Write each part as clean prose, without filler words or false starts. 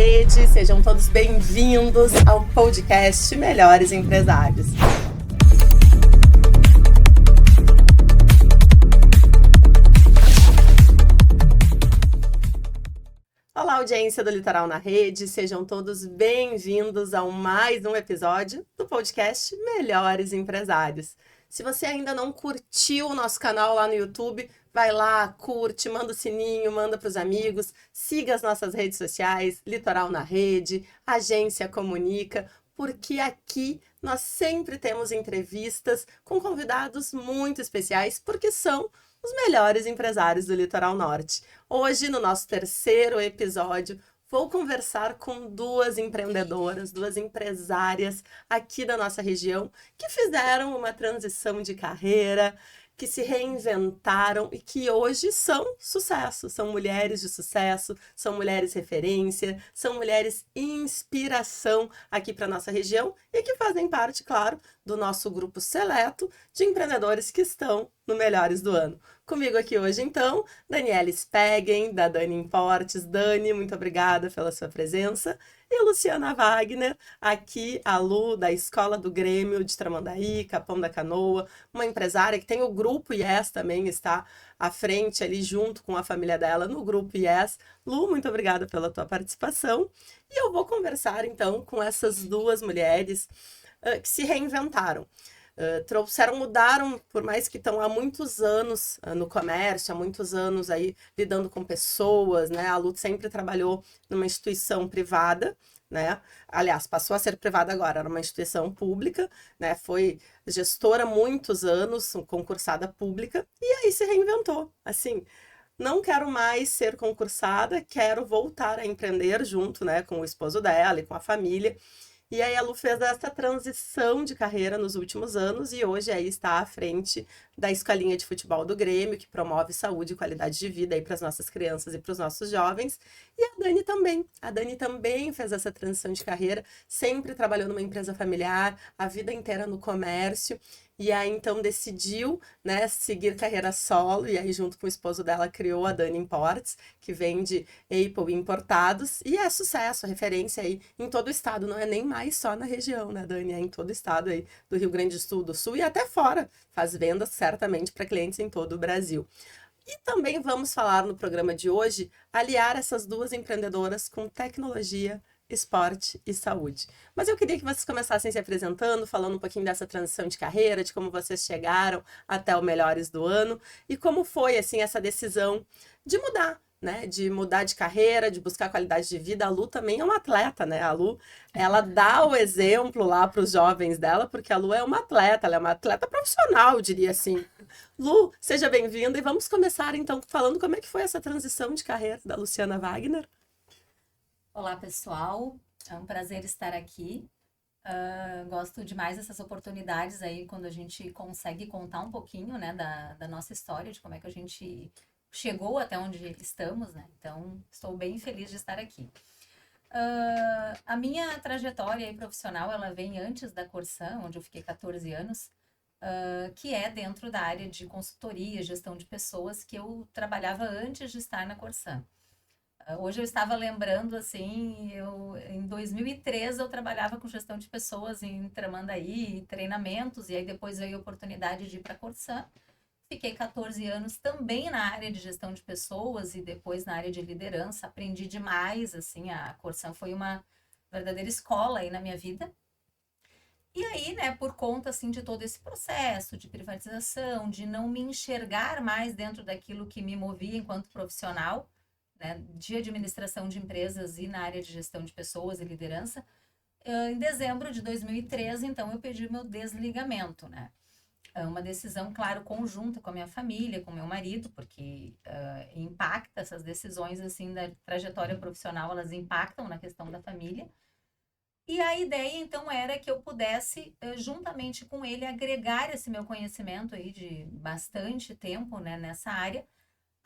Rede, sejam todos bem-vindos ao podcast Melhores Empresários. Olá, audiência do Litoral na Rede, sejam todos bem-vindos a mais um episódio do podcast Melhores Empresários. Se você ainda não curtiu o nosso canal lá no YouTube, vai lá, curte, manda o sininho, manda para os amigos, siga as nossas redes sociais, Litoral na Rede, Agência Comunica, porque aqui nós sempre temos entrevistas com convidados muito especiais, porque são os melhores empresários do Litoral Norte. Hoje, no nosso terceiro episódio, vou conversar com duas empreendedoras, duas empresárias aqui da nossa região que fizeram uma transição de carreira, que se reinventaram e que hoje são sucesso, são mulheres de sucesso, são mulheres referência, são mulheres inspiração aqui para a nossa região e que fazem parte, claro, do nosso grupo seleto de empreendedores que estão no Melhores do Ano. Comigo aqui hoje, então, Daniela Spegen, da Dani Importes. Dani, muito obrigada pela sua presença. E Luciana Wagner, aqui a Lu, da Escola do Grêmio de Tramandaí, Capão da Canoa, uma empresária que tem o Grupo Yes também, está à frente ali junto com a família dela no Grupo Yes. Lu, muito obrigada pela tua participação. E eu vou conversar, então, com essas duas mulheres que se reinventaram. Mudaram, por mais que estão há muitos anos no comércio, há muitos anos aí lidando com pessoas, né? A Lu sempre trabalhou numa instituição privada, né? Aliás, passou a ser privada agora, era uma instituição pública, né? Foi gestora há muitos anos, concursada pública, e aí se reinventou, assim... Não quero mais ser concursada, quero voltar a empreender junto, né, com o esposo dela e com a família. E aí a Lu fez essa transição de carreira nos últimos anos e hoje aí está à frente da Escolinha de Futebol do Grêmio, que promove saúde e qualidade de vida aí para as nossas crianças e para os nossos jovens. E a Dani também. A Dani também fez essa transição de carreira, sempre trabalhou numa empresa familiar, a vida inteira no comércio. E aí, então, decidiu, né, seguir carreira solo, e aí, junto com o esposo dela, criou a Dani Importes, que vende Apple importados, e é sucesso, referência aí em todo o estado, não é nem mais só na região, né, Dani? É em todo o estado aí do Rio Grande do Sul e até fora, faz vendas certamente para clientes em todo o Brasil. E também vamos falar no programa de hoje, aliar essas duas empreendedoras com tecnologia, esporte e saúde. Mas eu queria que vocês começassem se apresentando, falando um pouquinho dessa transição de carreira, de como vocês chegaram até o Melhores do Ano e como foi, assim, essa decisão de mudar, né? De mudar de carreira, de buscar qualidade de vida. A Lu também é uma atleta, né? A Lu, ela dá o exemplo lá para os jovens dela, porque a Lu é uma atleta, ela é uma atleta profissional, eu diria assim. Lu, seja bem-vinda e vamos começar, então, falando como é que foi essa transição de carreira da Luciana Wagner. Olá, pessoal. É um prazer estar aqui. Gosto demais dessas oportunidades aí, quando a gente consegue contar um pouquinho, né, da nossa história, de como é que a gente chegou até onde estamos, né? Então, estou bem feliz de estar aqui. A minha trajetória aí profissional, ela vem antes da Corsan, onde eu fiquei 14 anos, que é dentro da área de consultoria, gestão de pessoas, que eu trabalhava antes de estar na Corsan. Hoje eu estava lembrando, assim, em 2013 eu trabalhava com gestão de pessoas em Tramandaí, treinamentos, e aí depois veio a oportunidade de ir para a Corsan. Fiquei 14 anos também na área de gestão de pessoas e depois na área de liderança. Aprendi demais, assim, a Corsan foi uma verdadeira escola aí na minha vida. E aí, né, por conta, assim, de todo esse processo de privatização, de não me enxergar mais dentro daquilo que me movia enquanto profissional, né, de administração de empresas e na área de gestão de pessoas e liderança, em dezembro de 2013, então, eu pedi meu desligamento, né? Uma decisão, claro, conjunta com a minha família, com meu marido, porque impacta essas decisões, assim, da trajetória profissional, elas impactam na questão da família. E a ideia, então, era que eu pudesse, juntamente com ele, agregar esse meu conhecimento aí de bastante tempo, né, nessa área,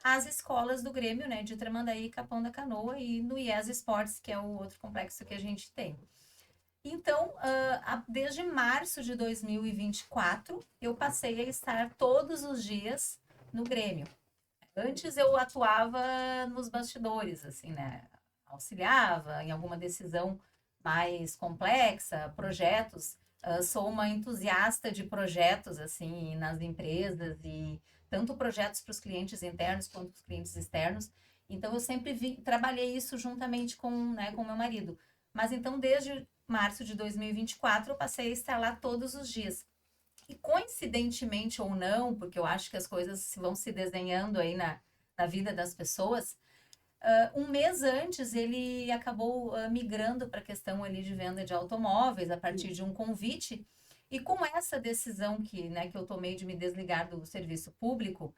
as escolas do Grêmio, né, de Tramandaí, Capão da Canoa e no Yes Sports, que é o outro complexo que a gente tem. Então, desde março de 2024, eu passei a estar todos os dias no Grêmio. Antes eu atuava nos bastidores, assim, né, auxiliava em alguma decisão mais complexa, projetos. Sou uma entusiasta de projetos, assim, nas empresas e tanto projetos para os clientes internos quanto para os clientes externos. Então, eu sempre trabalhei isso juntamente com, né, com meu marido. Mas, então, desde março de 2024, eu passei a estar lá todos os dias. E, coincidentemente ou não, porque eu acho que as coisas vão se desenhando aí na vida das pessoas, um mês antes ele acabou migrando para a questão ali de venda de automóveis a partir de um convite. E com essa decisão que eu tomei de me desligar do serviço público,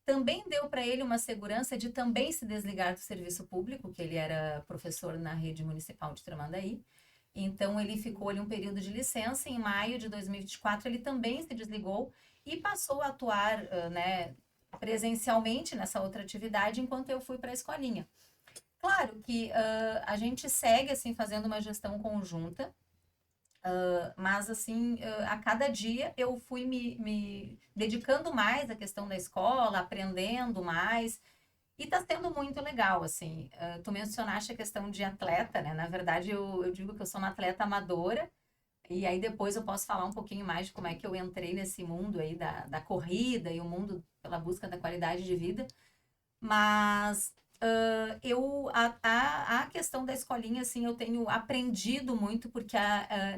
também deu para ele uma segurança de também se desligar do serviço público, que ele era professor na rede municipal de Tramandaí. Então, ele ficou ali um período de licença. Em maio de 2024, ele também se desligou e passou a atuar, né, presencialmente nessa outra atividade, enquanto eu fui para a escolinha. Claro que a gente segue, assim, fazendo uma gestão conjunta, mas, assim, a cada dia eu fui me dedicando mais à questão da escola, aprendendo mais, e tá sendo muito legal, assim. Tu mencionaste a questão de atleta, né? Na verdade, eu digo que eu sou uma atleta amadora, e aí depois eu posso falar um pouquinho mais de como é que eu entrei nesse mundo aí da corrida e o mundo pela busca da qualidade de vida. Mas a questão da escolinha, assim, eu tenho aprendido muito, porque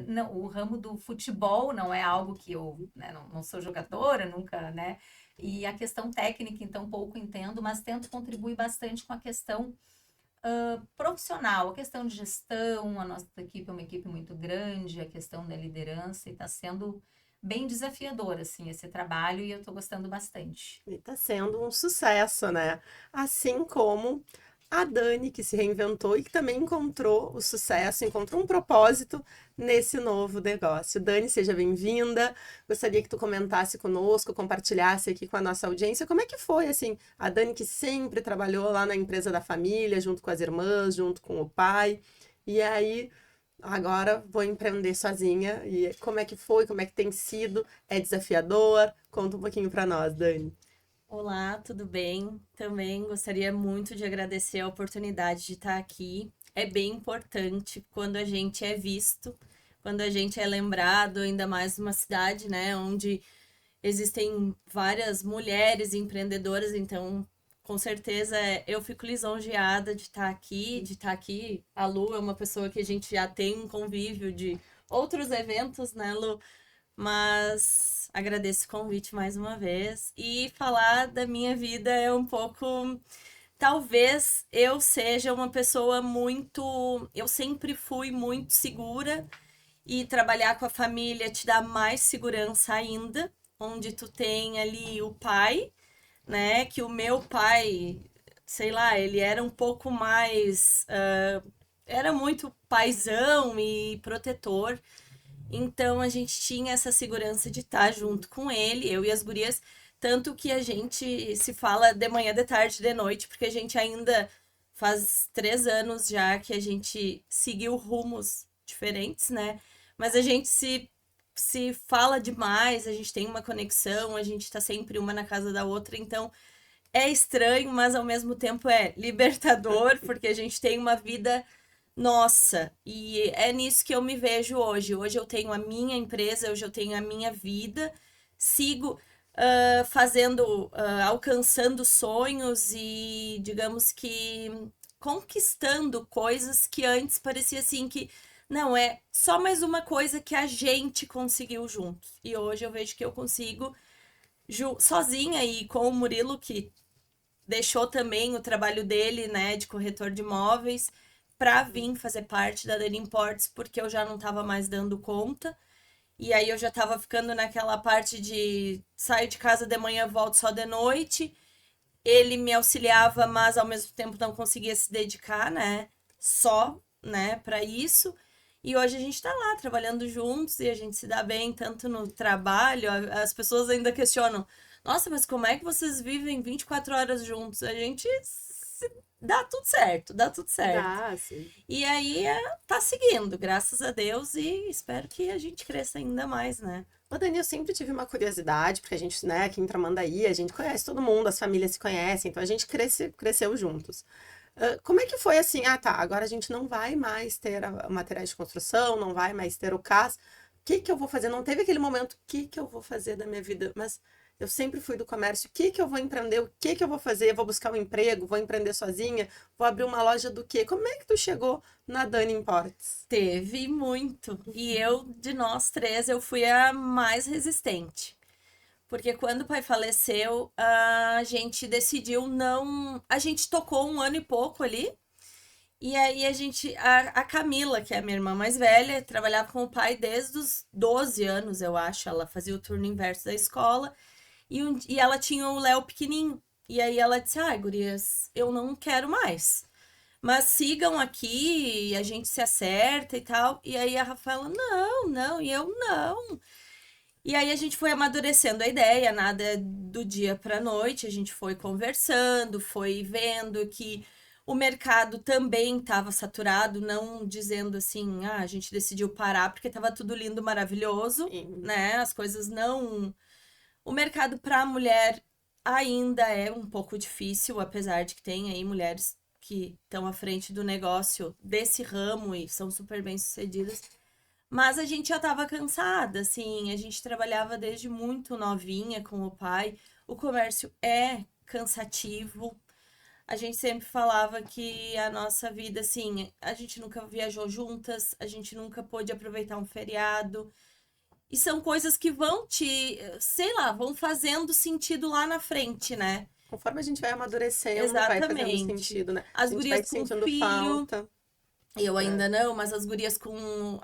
não, o ramo do futebol não é algo que eu, né, não sou jogadora, nunca, né? E a questão técnica, então, pouco entendo, mas tento contribuir bastante com a questão profissional, a questão de gestão. A nossa equipe é uma equipe muito grande, a questão da liderança, e está sendo bem desafiador, assim, esse trabalho, e eu estou gostando bastante. E tá sendo um sucesso, né? Assim como a Dani, que se reinventou e que também encontrou o sucesso, encontrou um propósito nesse novo negócio. Dani, seja bem-vinda. Gostaria que tu comentasse conosco, compartilhasse aqui com a nossa audiência como é que foi, assim, a Dani que sempre trabalhou lá na empresa da família, junto com as irmãs, junto com o pai, e aí agora vou empreender sozinha. E como é que foi? Como é que tem sido? É desafiador? Conta um pouquinho para nós, Dani. Olá, tudo bem? Também gostaria muito de agradecer a oportunidade de estar aqui. É bem importante quando a gente é visto, quando a gente é lembrado, ainda mais numa cidade, né, onde existem várias mulheres empreendedoras, então com certeza eu fico lisonjeada de estar aqui, A Lu é uma pessoa que a gente já tem um convívio de outros eventos, né, Lu? Mas agradeço o convite mais uma vez. E falar da minha vida é um pouco. Talvez eu seja uma pessoa muito. Eu sempre fui muito segura, e trabalhar com a família te dá mais segurança ainda, onde tu tem ali o pai, né? Que o meu pai, sei lá, ele era um pouco mais. Era muito paizão e protetor. Então a gente tinha essa segurança de estar junto com ele, eu e as gurias, tanto que a gente se fala de manhã, de tarde, de noite, porque a gente ainda faz 3 anos já que a gente seguiu rumos diferentes, né? Mas a gente se fala demais, a gente tem uma conexão, a gente tá sempre uma na casa da outra, então é estranho, mas ao mesmo tempo é libertador, porque a gente tem uma vida nossa, e é nisso que eu me vejo hoje. Hoje eu tenho a minha empresa, hoje eu tenho a minha vida, sigo fazendo, alcançando sonhos e, digamos que, conquistando coisas que antes parecia assim que não é só mais uma coisa que a gente conseguiu juntos. E hoje eu vejo que eu consigo sozinha e com o Murilo, que deixou também o trabalho dele, né, de corretor de imóveis, para vir fazer parte da Dani Imports, porque eu já não estava mais dando conta. E aí eu já estava ficando naquela parte de saio de casa de manhã, volto só de noite. Ele me auxiliava, mas ao mesmo tempo não conseguia se dedicar, né, só, né, para isso. E hoje a gente está lá trabalhando juntos e a gente se dá bem tanto no trabalho. As pessoas ainda questionam: nossa, mas como é que vocês vivem 24 horas juntos? A gente dá tudo certo, dá tudo certo. Dá, sim. E aí tá seguindo, graças a Deus, e espero que a gente cresça ainda mais, né? Ô, Dani, eu sempre tive uma curiosidade, porque a gente, né, aqui em Tramandaí, a gente conhece todo mundo, as famílias se conhecem, então a gente cresceu juntos. Como é que foi assim? Ah, tá, agora a gente não vai mais ter materiais de construção, não vai mais ter o CAS. O que que eu vou fazer? Não teve aquele momento, o que que eu vou fazer da minha vida? Mas eu sempre fui do comércio, o que que eu vou empreender? O que que eu vou fazer? Eu vou buscar um emprego? Vou empreender sozinha? Vou abrir uma loja do quê? Como é que tu chegou na Dani Imports? Teve muito. E eu, de nós três, eu fui a mais resistente. Porque quando o pai faleceu, a gente decidiu não. A gente tocou um ano e pouco ali. E aí a gente. A Camila, que é a minha irmã mais velha, trabalhava com o pai desde os 12 anos, eu acho. Ela fazia o turno inverso da escola. E ela tinha o Léo pequenininho. E aí ela disse: ai, gurias, eu não quero mais. Mas sigam aqui, a gente se acerta e tal. E aí a Rafaela: não, não, e eu não. E aí a gente foi amadurecendo a ideia, nada do dia para noite, a gente foi conversando, foi vendo que o mercado também estava saturado, não dizendo assim, ah, a gente decidiu parar porque estava tudo lindo, maravilhoso, Sim. né? As coisas não. O mercado para a mulher ainda é um pouco difícil, apesar de que tem aí mulheres que estão à frente do negócio desse ramo e são super bem-sucedidas. Mas a gente já estava cansada, assim, a gente trabalhava desde muito novinha com o pai. O comércio é cansativo. A gente sempre falava que a nossa vida, assim, a gente nunca viajou juntas, a gente nunca pôde aproveitar um feriado. E são coisas que vão te, sei lá, vão fazendo sentido lá na frente, né? Conforme a gente vai amadurecendo, vai fazendo Exatamente. sentido, né? A As gente vai gurias com sentindo filho, falta, eu né? ainda não, mas as gurias com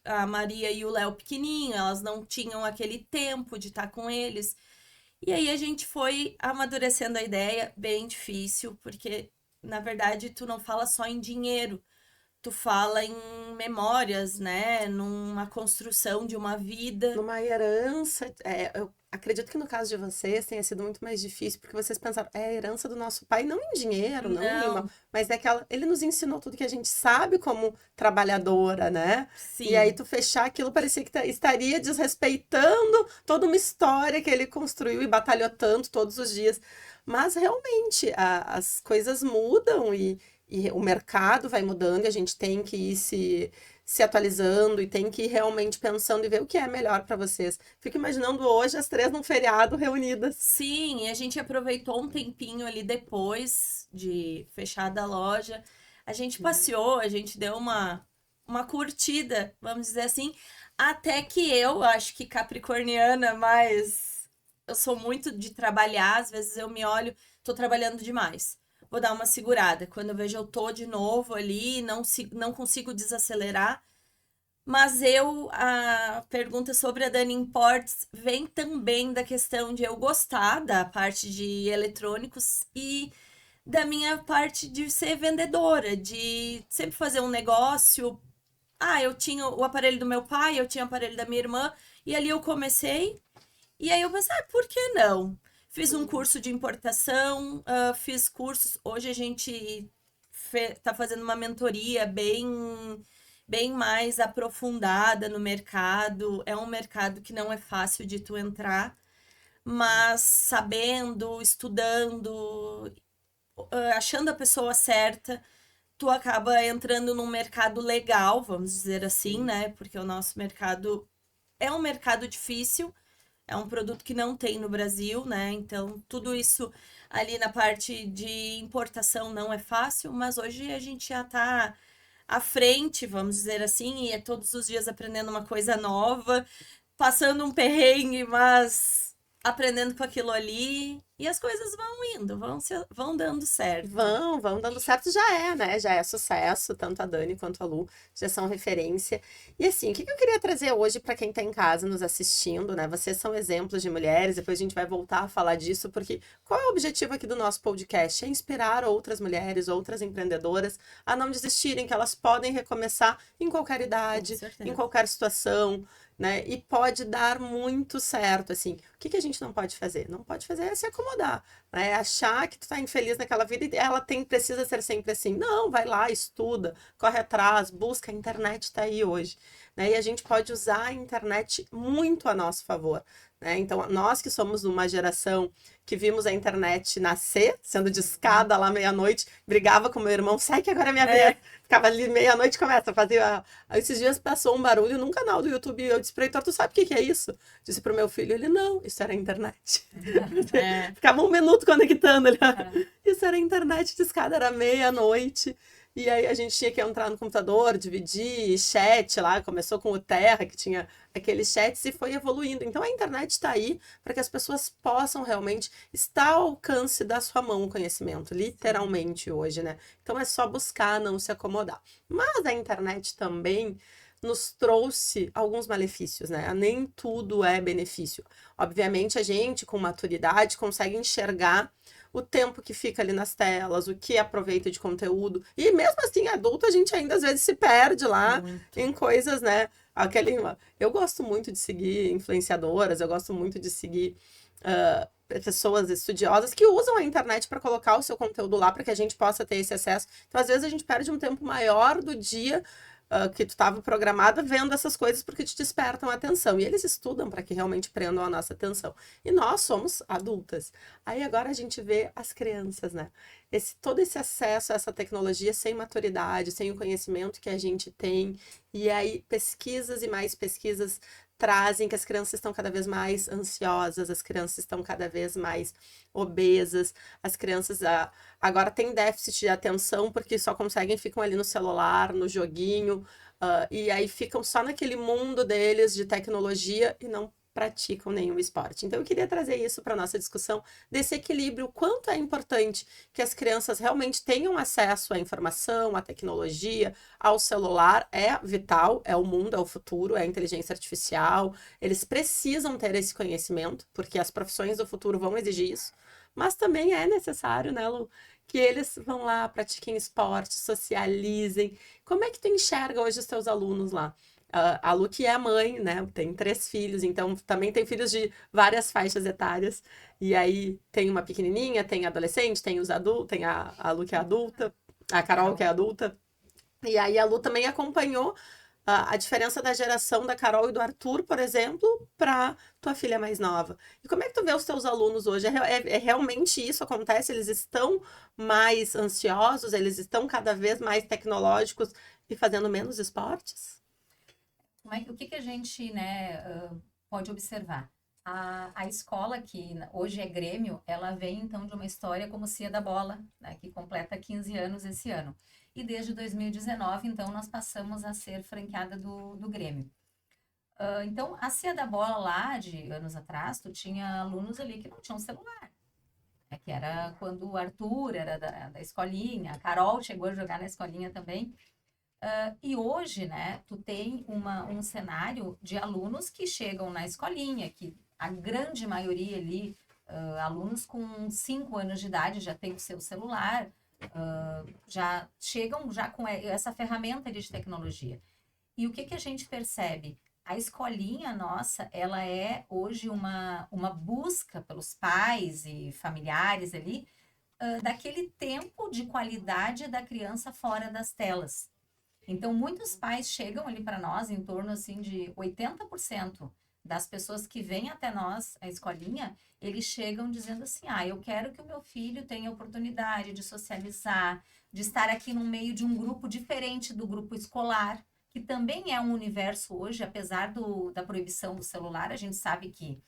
a Maria e o Léo pequenininho, elas não tinham aquele tempo de estar com eles. E aí a gente foi amadurecendo a ideia, bem difícil, porque na verdade tu não fala só em dinheiro, tu fala em memórias, né? Numa construção de uma vida. Numa herança, eu acredito que no caso de vocês tenha sido muito mais difícil, porque vocês pensaram, é a herança do nosso pai, não em dinheiro, não em, Não, mas é que ele nos ensinou tudo que a gente sabe como trabalhadora, né? E aí sim. tu fechar aquilo parecia que estaria desrespeitando toda uma história que ele construiu e batalhou tanto todos os dias. Mas realmente as coisas mudam e o mercado vai mudando e a gente tem que ir se atualizando e tem que ir realmente pensando e ver o que é melhor para vocês. Fico imaginando hoje as três num feriado reunidas. Sim, e a gente aproveitou um tempinho ali depois de fechar a loja. A gente passeou, a gente deu uma curtida, vamos dizer assim. Até que eu, acho que capricorniana, mas eu sou muito de trabalhar, às vezes eu me olho, tô trabalhando demais. Vou dar uma segurada. Quando eu vejo eu tô de novo ali, não consigo desacelerar. Mas a pergunta sobre a Dani Imports vem também da questão de eu gostar da parte de eletrônicos e da minha parte de ser vendedora, de sempre fazer um negócio. Ah, eu tinha o aparelho do meu pai, eu tinha o aparelho da minha irmã, e ali eu comecei. E aí eu pensei, ah, por que não? Fiz um curso de importação, fiz cursos. Hoje a gente tá fazendo uma mentoria bem mais aprofundada no mercado. É um mercado que não é fácil de tu entrar, mas sabendo, estudando, achando a pessoa certa, tu acaba entrando num mercado legal, vamos dizer assim, Sim. né? Porque o nosso mercado é um mercado difícil, é um produto que não tem no Brasil, né? Então, tudo isso ali na parte de importação não é fácil, mas hoje a gente já está à frente, vamos dizer assim, e é todos os dias aprendendo uma coisa nova, passando um perrengue, mas aprendendo com aquilo ali, e as coisas vão indo, vão dando certo. Vão dando certo, já é, né? Já é sucesso, tanto a Dani quanto a Lu já são referência. E assim, o que eu queria trazer hoje para quem está em casa nos assistindo, né? Vocês são exemplos de mulheres, depois a gente vai voltar a falar disso, porque qual é o objetivo aqui do nosso podcast? É inspirar outras mulheres, outras empreendedoras a não desistirem, que elas podem recomeçar em qualquer Com idade, em certeza. qualquer situação. Né? E pode dar muito certo, assim. O que a gente não pode fazer? Não pode fazer é se acomodar, né? Achar que tu tá infeliz naquela vida e ela precisa ser sempre assim. Não, vai lá, estuda, corre atrás, busca, a internet tá aí hoje, né? E a gente pode usar a internet muito a nosso favor, né? Então, nós que somos uma geração que vimos a internet nascer, sendo discada lá meia-noite, brigava com meu irmão, sai que agora é minha vez. Ficava ali meia-noite, começa, fazia... Esses dias passou um barulho num canal do YouTube, eu disse pro Heitor, tu sabe o que é isso? Disse pro meu filho, ele, não, isso era a internet. Ficava 1 minuto conectando, ele, isso era a internet discada, era meia-noite. E aí a gente tinha que entrar no computador, dividir, chat lá, começou com o Terra, que tinha aqueles chats e foi evoluindo. Então a internet está aí para que as pessoas possam realmente estar ao alcance da sua mão o conhecimento, literalmente hoje, né? Então é só buscar, não se acomodar. Mas a internet também nos trouxe alguns malefícios, né? Nem tudo é benefício. Obviamente a gente, com maturidade, consegue enxergar o tempo que fica ali nas telas, o que aproveita de conteúdo. E mesmo assim, adulto, a gente ainda às vezes se perde lá em coisas, né? Eu gosto muito de seguir influenciadoras, eu gosto muito de seguir pessoas estudiosas que usam a internet para colocar o seu conteúdo lá para que a gente possa ter esse acesso. Então, às vezes, a gente perde um tempo maior do dia que tu estava programada vendo essas coisas porque te despertam a atenção. E eles estudam para que realmente prendam a nossa atenção. E nós somos adultas. Aí agora a gente vê as crianças, né? Todo esse acesso a essa tecnologia sem maturidade, sem o conhecimento que a gente tem. E aí pesquisas e mais pesquisas trazem que as crianças estão cada vez mais ansiosas, as crianças estão cada vez mais obesas, as crianças agora têm déficit de atenção porque só ficam ali no celular, no joguinho, e aí ficam só naquele mundo deles de tecnologia e não praticam nenhum esporte. Então eu queria trazer isso para a nossa discussão desse equilíbrio, quanto é importante que as crianças realmente tenham acesso à informação, à tecnologia, ao celular, é vital, é o mundo, é o futuro, é a inteligência artificial, eles precisam ter esse conhecimento, porque as profissões do futuro vão exigir isso, mas também é necessário, né, Lu, que eles vão lá, pratiquem esporte, socializem. Como é que tu enxerga hoje os teus alunos lá? A Lu que é mãe, né? Tem 3 filhos, então também tem filhos de várias faixas etárias. E aí tem uma pequenininha, tem adolescente, tem os adultos, tem a Lu que é adulta, a Carol que é adulta. E aí a Lu também acompanhou a diferença da geração da Carol e do Arthur, por exemplo, para tua filha mais nova. E como é que tu vê os teus alunos hoje? É realmente isso acontece? Eles estão mais ansiosos? Eles estão cada vez mais tecnológicos e fazendo menos esportes? O que a gente, né, pode observar? A escola, que hoje é Grêmio, ela vem então de uma história como Cia da Bola, né, que completa 15 anos esse ano. E desde 2019, então, nós passamos a ser franqueada do Grêmio. Então, a Cia da Bola lá, de anos atrás, tu tinha alunos ali que não tinham celular. Né, que era quando o Arthur era da escolinha, a Carol chegou a jogar na escolinha também. E hoje, né, tu tem um cenário de alunos que chegam na escolinha, que a grande maioria ali, alunos com 5 anos de idade já tem o seu celular, já chegam já com essa ferramenta de tecnologia. E o que a gente percebe? A escolinha nossa, ela é hoje uma busca pelos pais e familiares ali, daquele tempo de qualidade da criança fora das telas. Então, muitos pais chegam ali para nós, em torno assim de 80% das pessoas que vêm até nós, a escolinha, eles chegam dizendo assim, eu quero que o meu filho tenha oportunidade de socializar, de estar aqui no meio de um grupo diferente do grupo escolar, que também é um universo hoje, apesar da proibição do celular, a gente sabe que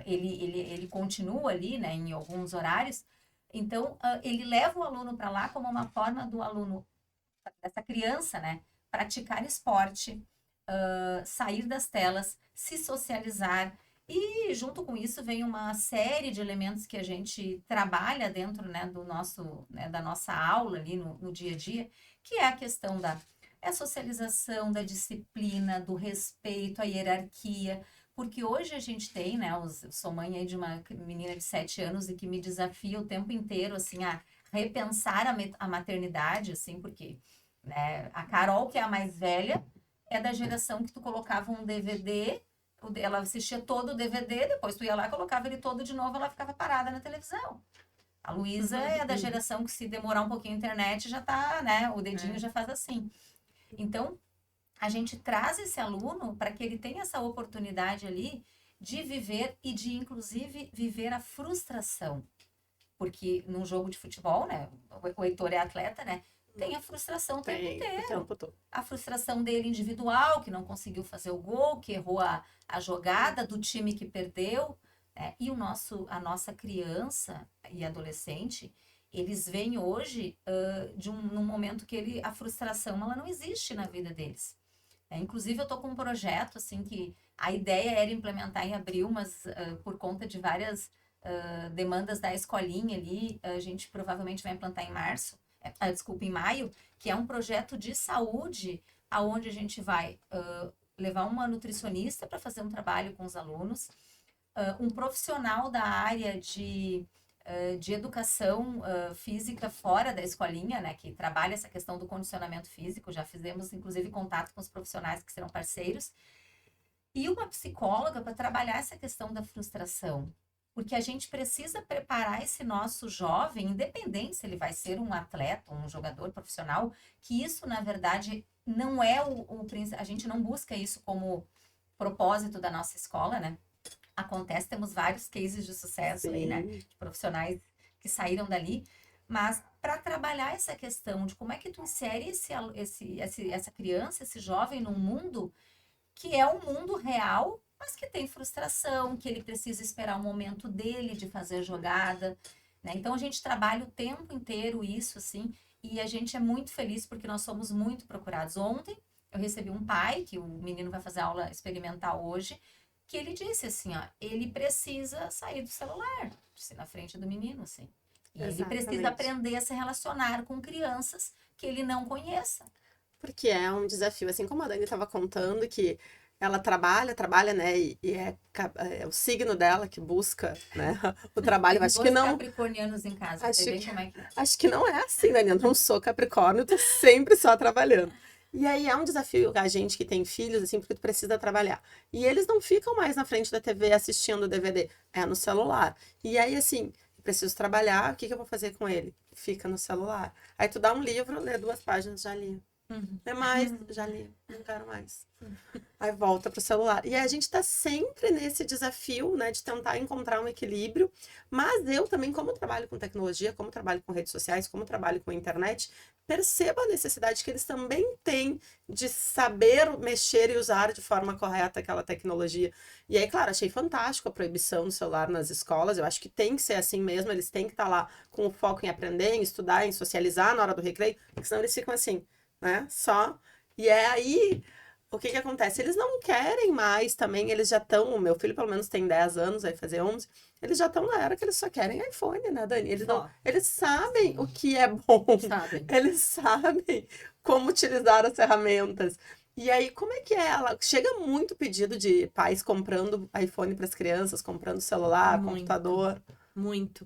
ele continua ali, né, em alguns horários. Então, ele leva o aluno para lá como uma forma do aluno, dessa criança, né, praticar esporte, sair das telas, se socializar, e junto com isso vem uma série de elementos que a gente trabalha dentro, né, do nosso, né, da nossa aula ali no dia a dia, que é a questão da socialização, da disciplina, do respeito, a hierarquia, porque hoje a gente tem, né, sou mãe aí de uma menina de 7 anos e que me desafia o tempo inteiro, assim, a repensar a maternidade, assim, porque, né, a Carol, que é a mais velha, é da geração que tu colocava um DVD, ela assistia todo o DVD, depois tu ia lá, colocava ele todo de novo, ela ficava parada na televisão. A Luísa é da geração que, se demorar um pouquinho a internet, já tá, né, o dedinho já faz assim. Então, a gente traz esse aluno para que ele tenha essa oportunidade ali de viver e de, inclusive, viver a frustração. Porque num jogo de futebol, né? O Heitor é atleta, né? Tem a frustração o tempo inteiro. O tempo todo. A frustração dele individual, que não conseguiu fazer o gol, que errou a jogada do time que perdeu. Né? E a nossa criança e adolescente, eles vêm hoje num momento que a frustração ela não existe na vida deles. Inclusive, eu estou com um projeto assim que a ideia era implementar em abril, mas por conta de várias demandas da escolinha ali, a gente provavelmente vai implantar em em maio, que é um projeto de saúde, aonde a gente vai levar uma nutricionista para fazer um trabalho com os alunos, um profissional da área de educação física fora da escolinha, né, que trabalha essa questão do condicionamento físico, já fizemos inclusive contato com os profissionais que serão parceiros, e uma psicóloga para trabalhar essa questão da frustração, porque a gente precisa preparar esse nosso jovem, independente se ele vai ser um atleta, um jogador profissional, que isso, na verdade, não é a gente não busca isso como propósito da nossa escola, né? Acontece, temos vários cases de sucesso aí, né? De profissionais que saíram dali, mas para trabalhar essa questão de como é que tu insere essa criança, esse jovem num mundo que é um mundo real, mas que tem frustração, que ele precisa esperar o momento dele de fazer jogada, né? Então a gente trabalha o tempo inteiro isso, assim, e a gente é muito feliz porque nós somos muito procurados. Ontem eu recebi um pai, que o menino vai fazer aula experimental hoje, que ele disse assim, ó, ele precisa sair do celular, assim, na frente do menino, assim. E ele precisa aprender a se relacionar com crianças que ele não conheça. Porque é um desafio, assim como a Dani estava contando, que ela trabalha, né, e é o signo dela que busca, né, o trabalho. Acho que não... capricornianos em casa, acho que não é assim, Dani, eu não sou capricórnio, eu tô sempre só trabalhando. E aí é um desafio a gente que tem filhos, assim, porque tu precisa trabalhar. E eles não ficam mais na frente da TV assistindo o DVD, é no celular. E aí, assim, preciso trabalhar, o que eu vou fazer com ele? Fica no celular. Aí tu dá um livro, lê 2 páginas, já li. Lê mais, já li, não quero mais. Aí volta pro celular. E a gente tá sempre nesse desafio, né, de tentar encontrar um equilíbrio. Mas eu também, como trabalho com tecnologia, como trabalho com redes sociais, como trabalho com internet, percebo a necessidade que eles também têm de saber mexer e usar de forma correta aquela tecnologia. E aí, claro, achei fantástico a proibição do celular nas escolas. Eu acho que tem que ser assim mesmo. Eles têm que estar lá com o foco em aprender, em estudar, em socializar na hora do recreio, porque senão eles ficam assim, né, só. E é aí... O que acontece? Eles não querem mais também, eles já estão, o meu filho pelo menos tem 10 anos, vai fazer 11, eles já estão na era que eles só querem iPhone, né, Dani? Eles sabem o que é bom, eles sabem como utilizar as ferramentas. E aí, como é que é? Chega muito pedido de pais comprando iPhone para as crianças, comprando celular, computador. Muito.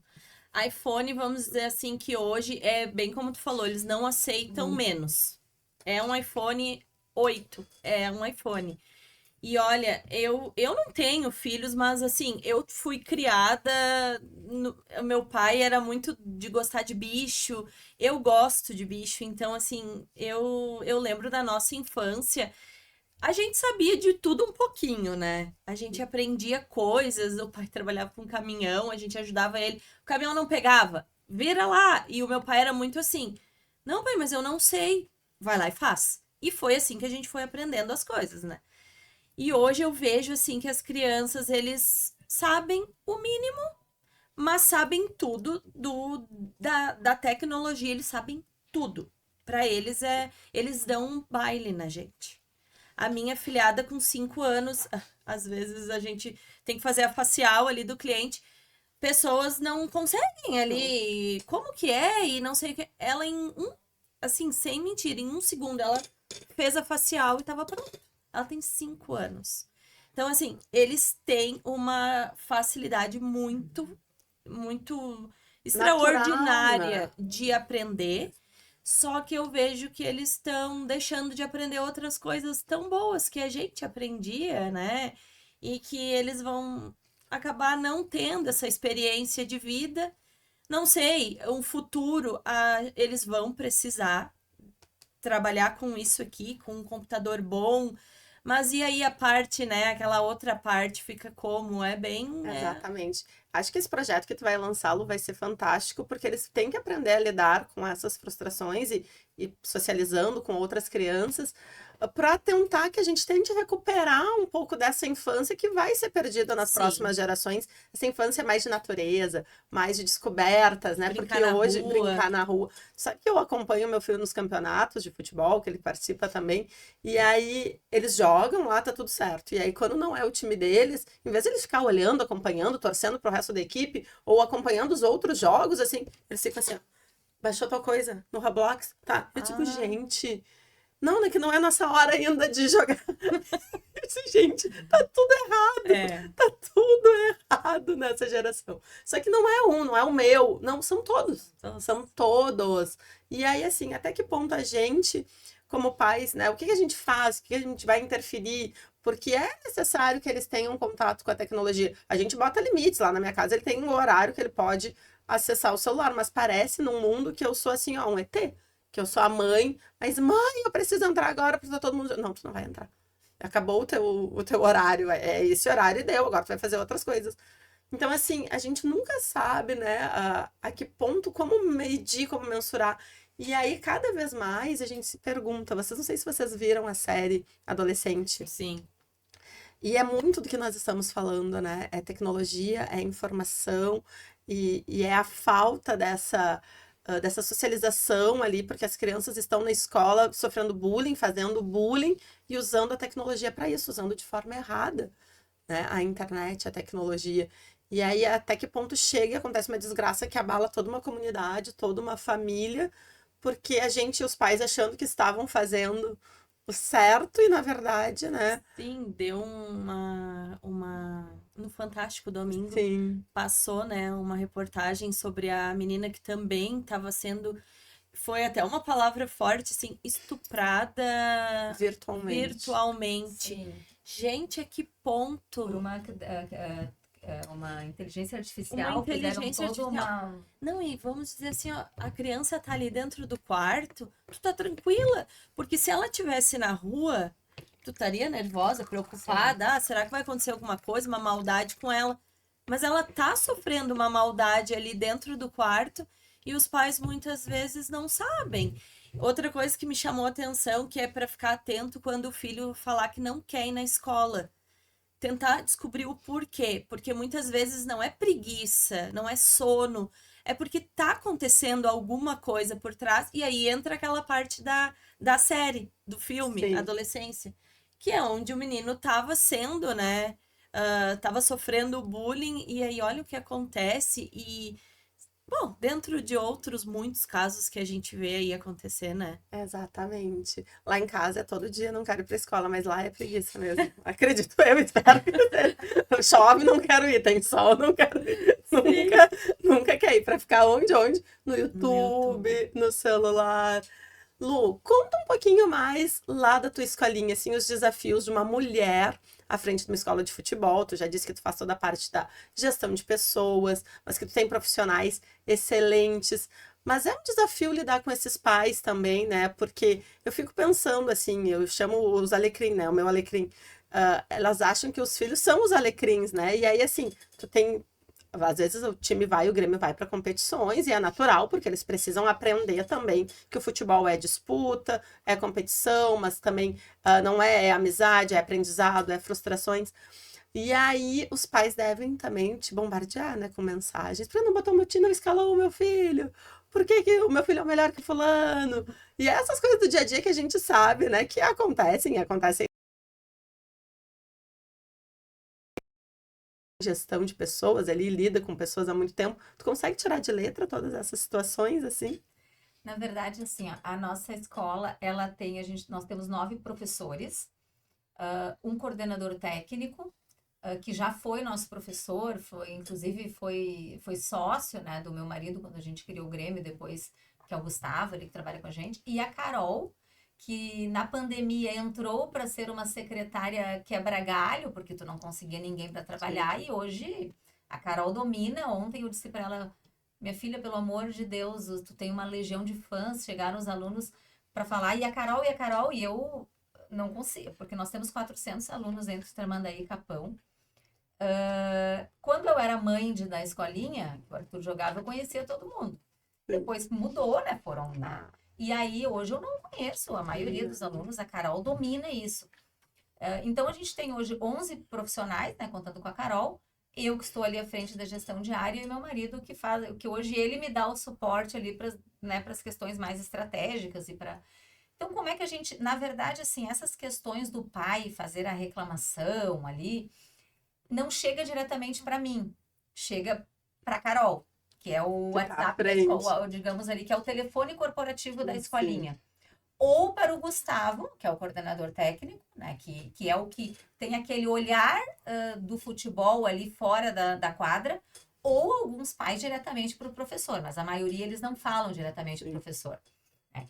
iPhone, vamos dizer assim, que hoje é bem como tu falou, eles não aceitam menos. É um iPhone 8, é um iPhone. E olha, eu não tenho filhos, mas assim, eu fui criada, meu pai era muito de gostar de bicho, eu gosto de bicho, então assim, eu lembro da nossa infância, a gente sabia de tudo um pouquinho, né? A gente aprendia coisas, o pai trabalhava com caminhão, a gente ajudava ele, o caminhão não pegava, vira lá, e o meu pai era muito assim, não pai, mas eu não sei, vai lá e faz. E foi assim que a gente foi aprendendo as coisas, né? E hoje eu vejo, assim, que as crianças, eles sabem o mínimo, mas sabem tudo da tecnologia, eles sabem tudo. Para eles, eles dão um baile na gente. A minha filhada com 5 anos, às vezes a gente tem que fazer a facial ali do cliente, pessoas não conseguem ali, como que é, e não sei o que. Ela assim, sem mentira, em 1 segundo, ela fez a facial e tava pronto. Ela tem 5 anos. Então, assim, eles têm uma facilidade muito, muito extraordinária natural, né? de aprender. Só que eu vejo que eles estão deixando de aprender outras coisas tão boas que a gente aprendia, né? E que eles vão acabar não tendo essa experiência de vida. Não sei, um futuro, eles vão precisar trabalhar com isso aqui, com um computador bom, Mas e aí a parte, né? Aquela outra parte fica como? É bem. Exatamente. Acho que esse projeto que tu vai lançá-lo vai ser fantástico, porque eles têm que aprender a lidar com essas frustrações e socializando com outras crianças, para tentar que a gente tente recuperar um pouco dessa infância que vai ser perdida nas Sim. próximas gerações. Essa infância mais de natureza, mais de descobertas, né? Brincar Porque na hoje rua. brincar na rua. Sabe que eu acompanho meu filho nos campeonatos de futebol, que ele participa também, e aí eles jogam lá, tá tudo certo. E aí, quando não é o time deles, em vez de eles ficar olhando, acompanhando, torcendo pro resto da equipe, ou acompanhando os outros jogos, assim, eles ficam assim, ó, baixou tal coisa no Roblox? Tá. Eu digo, gente, não, é que não é nossa hora ainda de jogar. Eu disse, gente, tá tudo errado. Tá tudo errado nessa geração. Só que não é um, não é o meu. Não, são todos. São todos. E aí, assim, até que ponto a gente, como pais, né? O que a gente faz? O que a gente vai interferir? Porque é necessário que eles tenham contato com a tecnologia. A gente bota limites. Lá na minha casa, ele tem um horário que ele pode acessar o celular. Mas parece num mundo que eu sou, assim, ó, um ET. Que eu sou a mãe. Mas, mãe, eu preciso entrar agora porque tá todo mundo... Não, tu não vai entrar. Acabou o teu horário, é esse horário e deu, agora tu vai fazer outras coisas. Então, assim, a gente nunca sabe, né, a que ponto, como medir, como mensurar. E aí, cada vez mais, a gente se pergunta, vocês não sei se vocês viram a série Adolescente. Sim. E é muito do que nós estamos falando, né? É tecnologia, é informação e é a falta dessa socialização ali, porque as crianças estão na escola sofrendo bullying, fazendo bullying e usando a tecnologia para isso, usando de forma errada, né? A internet, a tecnologia. E aí, até que ponto chega e acontece uma desgraça que abala toda uma comunidade, toda uma família, porque a gente, os pais, achando que estavam fazendo o certo e, na verdade, né? Sim, deu no Fantástico Domingo Sim, passou, né, uma reportagem sobre a menina que também estava sendo, foi até uma palavra forte, assim, estuprada virtualmente. Sim. Gente, a que ponto? Por uma inteligência artificial, Uma inteligência fizeram toda uma... Não, e vamos dizer assim, ó, a criança tá ali dentro do quarto, tu tá tranquila, porque se ela tivesse na rua, tu estaria nervosa, preocupada, ah, será que vai acontecer alguma coisa, uma maldade com ela? Mas ela tá sofrendo uma maldade ali dentro do quarto e os pais muitas vezes não sabem. Outra coisa que me chamou a atenção, que é para ficar atento quando o filho falar que não quer ir na escola. Tentar descobrir o porquê, porque muitas vezes não é preguiça, não é sono, é porque tá acontecendo alguma coisa por trás, e aí entra aquela parte da série, do filme, sim. Adolescência, que é onde o menino tava sendo, né, tava sofrendo bullying, e aí olha o que acontece, e, bom, dentro de outros muitos casos que a gente vê aí acontecer, né? Exatamente. Lá em casa é todo dia, não quero ir pra escola, mas lá é preguiça mesmo. Acredito eu, espero que seja. Chove, não quero ir, tem sol, não quero ir. Nunca quer ir. Pra ficar onde? Onde? No YouTube, no celular. Lu, conta um pouquinho mais lá da tua escolinha, assim, os desafios de uma mulher à frente de uma escola de futebol. Tu já disse que tu faz toda a parte da gestão de pessoas, mas que tu tem profissionais excelentes. Mas é um desafio lidar com esses pais também, né? Porque eu fico pensando assim, eu chamo os alecrim, né? O meu alecrim. Elas acham que os filhos são os alecrins, né? E aí, assim, tu tem às vezes o time vai, o Grêmio vai para competições e é natural, porque eles precisam aprender também que o futebol é disputa, é competição, mas também não é amizade, é aprendizado, é frustrações. E aí os pais devem também te bombardear, né, com mensagens. Por que não botou meu time, não escalou o meu filho? Por que o meu filho é o melhor que fulano? E essas coisas do dia a dia que a gente sabe, né, que acontecem gestão de pessoas ali, lida com pessoas há muito tempo, tu consegue tirar de letra todas essas situações, assim? Na verdade, assim, ó, a nossa escola, ela tem, nós temos 9 professores, um coordenador técnico, que já foi nosso professor, inclusive foi sócio, né, do meu marido quando a gente criou o Grêmio, depois que é o Gustavo, ele que trabalha com a gente, e a Carol, que na pandemia entrou para ser uma secretária quebra-galho, porque tu não conseguia ninguém para trabalhar, e hoje a Carol domina. Ontem eu disse para ela, minha filha, pelo amor de Deus, tu tem uma legião de fãs, chegaram os alunos para falar, e a Carol, e eu não consigo, porque nós temos 400 alunos dentro de Tramandaí e Capão. Quando eu era mãe da escolinha, o Arthur jogava, eu conhecia todo mundo. Depois mudou, né? Foram, né? E aí, hoje eu não conheço a maioria dos alunos, a Carol domina isso. Então, a gente tem hoje 11 profissionais, né? Contando com a Carol. Eu que estou ali à frente da gestão diária e meu marido que hoje ele me dá o suporte ali para, né, para as questões mais estratégicas e para... Então, como é que a gente... Na verdade, assim, essas questões do pai fazer a reclamação ali, não chega diretamente para mim, chega para Carol, que é o WhatsApp da escola, digamos ali, que é o telefone corporativo da escolinha. Ou para o Gustavo, que é o coordenador técnico, né, que é o que tem aquele olhar do futebol ali fora da quadra, ou alguns pais diretamente para o professor, mas a maioria eles não falam diretamente para o professor. Né?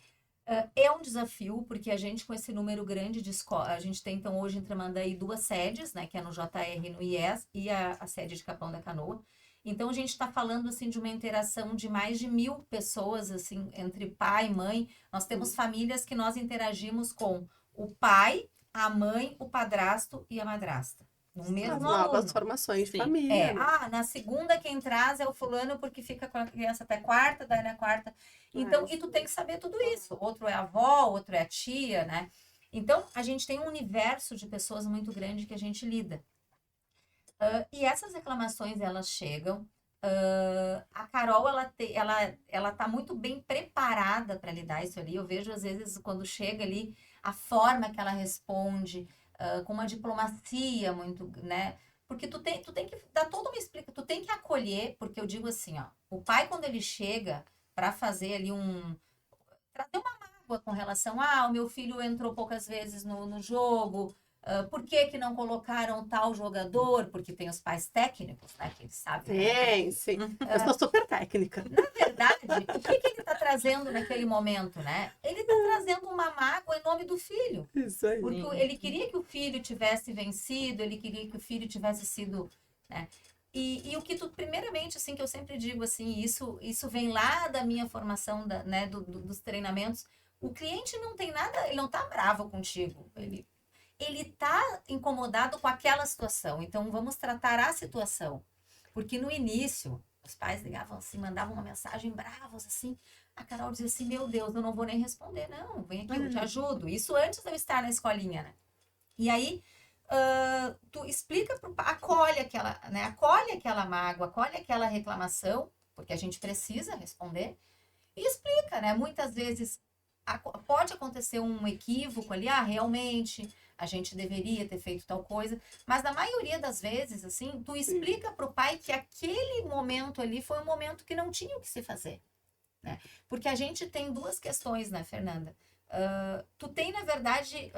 É um desafio, porque a gente com esse número grande de escola, a gente tem então hoje em Tramandaí 2 sedes, né, que é no JR e no IES, e a sede de Capão da Canoa. Então, a gente está falando, assim, de uma interação de mais de 1000 pessoas, assim, entre pai e mãe. Nós temos famílias que nós interagimos com o pai, a mãe, o padrasto e a madrasta. No mesmo As novas formações de família. Na segunda quem traz é o fulano porque fica com a criança até quarta, daí na quarta. Então, e tu tem que saber tudo isso. Outro é a avó, outro é a tia, né? Então, a gente tem um universo de pessoas muito grande que a gente lida. E essas reclamações, elas chegam. A Carol, ela tá muito bem preparada para lidar isso ali. Eu vejo, às vezes, quando chega ali, a forma que ela responde, com uma diplomacia muito, né? Porque tu tem que dar toda uma explicação, tu tem que acolher, porque eu digo assim, ó, o pai, quando ele chega para fazer ali trazer uma mágoa com relação, o meu filho entrou poucas vezes no jogo, por que que não colocaram tal jogador? Porque tem os pais técnicos, né? Que eles sabem. Sim. Eu sou super técnica. Na verdade, o que que ele está trazendo naquele momento, né? Ele está trazendo uma mágoa em nome do filho. Isso aí. Porque ele queria que o filho tivesse vencido, ele queria que o filho tivesse sido... Né? E o que tu, primeiramente, assim, que eu sempre digo, assim, isso vem lá da minha formação, né, dos treinamentos. O cliente não tem nada, ele não tá bravo contigo. Ele tá incomodado com aquela situação. Então, vamos tratar a situação. Porque no início, os pais ligavam assim, mandavam uma mensagem bravos, assim. A Carol dizia assim, meu Deus, eu não vou nem responder, não. Vem aqui, eu te ajudo. Isso antes de eu estar na escolinha, né? E aí, tu explica, acolhe aquela mágoa, acolhe aquela reclamação, porque a gente precisa responder, e explica, né? Muitas vezes pode acontecer um equívoco ali, realmente a gente deveria ter feito tal coisa, mas na maioria das vezes, assim, tu explica pro pai que aquele momento ali foi um momento que não tinha o que se fazer, né? Porque a gente tem duas questões, né, Fernanda? Tu tem, na verdade,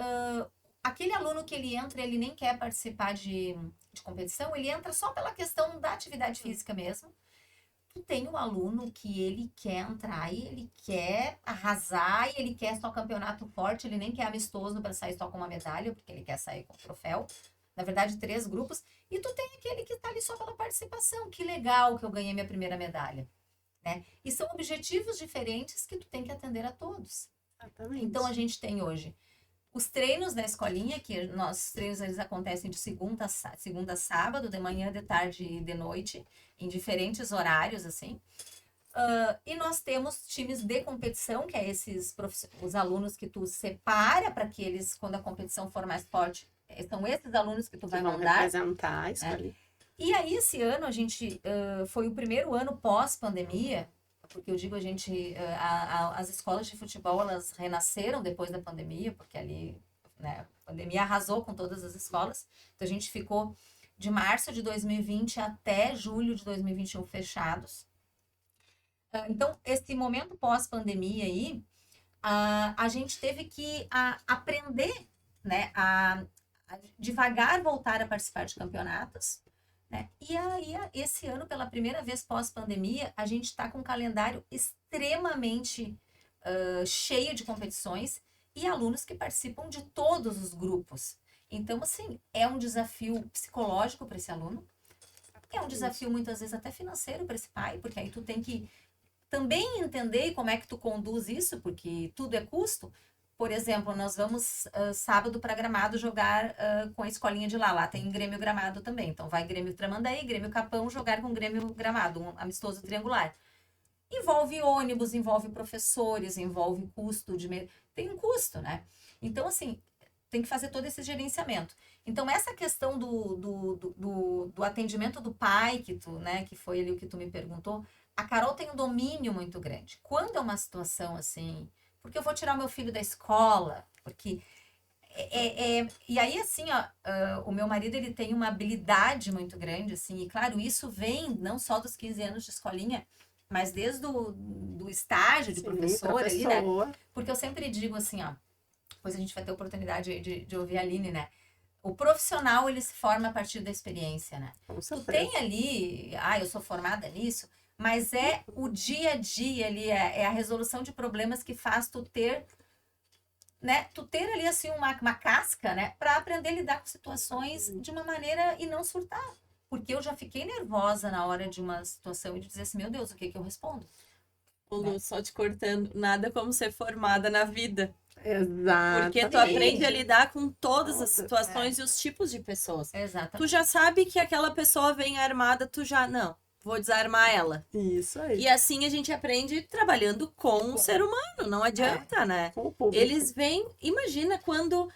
aquele aluno que ele entra, ele nem quer participar de competição, ele entra só pela questão da atividade física mesmo. Tu tem um aluno que ele quer entrar e ele quer arrasar e ele quer só campeonato forte, ele nem quer amistoso para sair só com uma medalha, porque ele quer sair com o troféu. Na verdade, 3 grupos. E tu tem aquele que tá ali só pela participação. Que legal que eu ganhei minha primeira medalha. Né? E são objetivos diferentes que tu tem que atender a todos. Exatamente. Então, a gente tem hoje os treinos da escolinha, que nossos treinos eles acontecem de segunda a sábado, de manhã, de tarde e de noite, em diferentes horários, assim. E nós temos times de competição, que é os alunos que tu separa para que eles, quando a competição for mais forte, são esses alunos que tu vai mandar. Representar a escolinha. E aí, esse ano, a gente foi o primeiro ano pós-pandemia, porque eu digo, as escolas de futebol, elas renasceram depois da pandemia, porque ali, né, a pandemia arrasou com todas as escolas. Então, a gente ficou de março de 2020 até julho de 2021 fechados. Então, esse momento pós-pandemia aí, a gente teve que aprender, né, a devagar voltar a participar de campeonatos. Né? E aí, esse ano, pela primeira vez pós-pandemia, a gente está com um calendário extremamente cheio de competições e alunos que participam de todos os grupos. Então, assim, é um desafio psicológico para esse aluno, é um desafio muitas vezes até financeiro para esse pai, porque aí tu tem que também entender como é que tu conduz isso, porque tudo é custo, por exemplo, nós vamos sábado para Gramado jogar com a escolinha de lá. Lá tem Grêmio Gramado também. Então vai Grêmio Tramandaí, Grêmio Capão jogar com Grêmio Gramado, um amistoso triangular. Envolve ônibus, envolve professores, envolve custo tem um custo, né? Então, assim, tem que fazer todo esse gerenciamento. Então, essa questão do atendimento do pai, que foi ali o que tu me perguntou, a Carol tem um domínio muito grande. Quando é uma situação assim, porque eu vou tirar o meu filho da escola, porque... E aí, assim, ó, o meu marido, ele tem uma habilidade muito grande, assim, e claro, isso vem não só dos 15 anos de escolinha, mas desde do estágio de professor ali, né? Porque eu sempre digo assim, ó, depois a gente vai ter oportunidade de ouvir a Aline, né? O profissional, ele se forma a partir da experiência, né? Tu tem ali, eu sou formada nisso, mas é o dia a dia ali, é a resolução de problemas que faz tu ter, né? Tu ter ali, assim, uma casca, né? Pra aprender a lidar com situações de uma maneira e não surtar. Porque eu já fiquei nervosa na hora de uma situação e de dizer assim, meu Deus, o que eu respondo? Ô, Lu, só te cortando, nada como ser formada na vida. Exato. Porque tu aprende a lidar com todas as situações e os tipos de pessoas. Exatamente. Tu já sabe que aquela pessoa vem armada, tu já, não, vou desarmar ela. Isso aí. E assim a gente aprende trabalhando com o ser humano, não adianta, né? Com o público. Eles vêm, imagina quando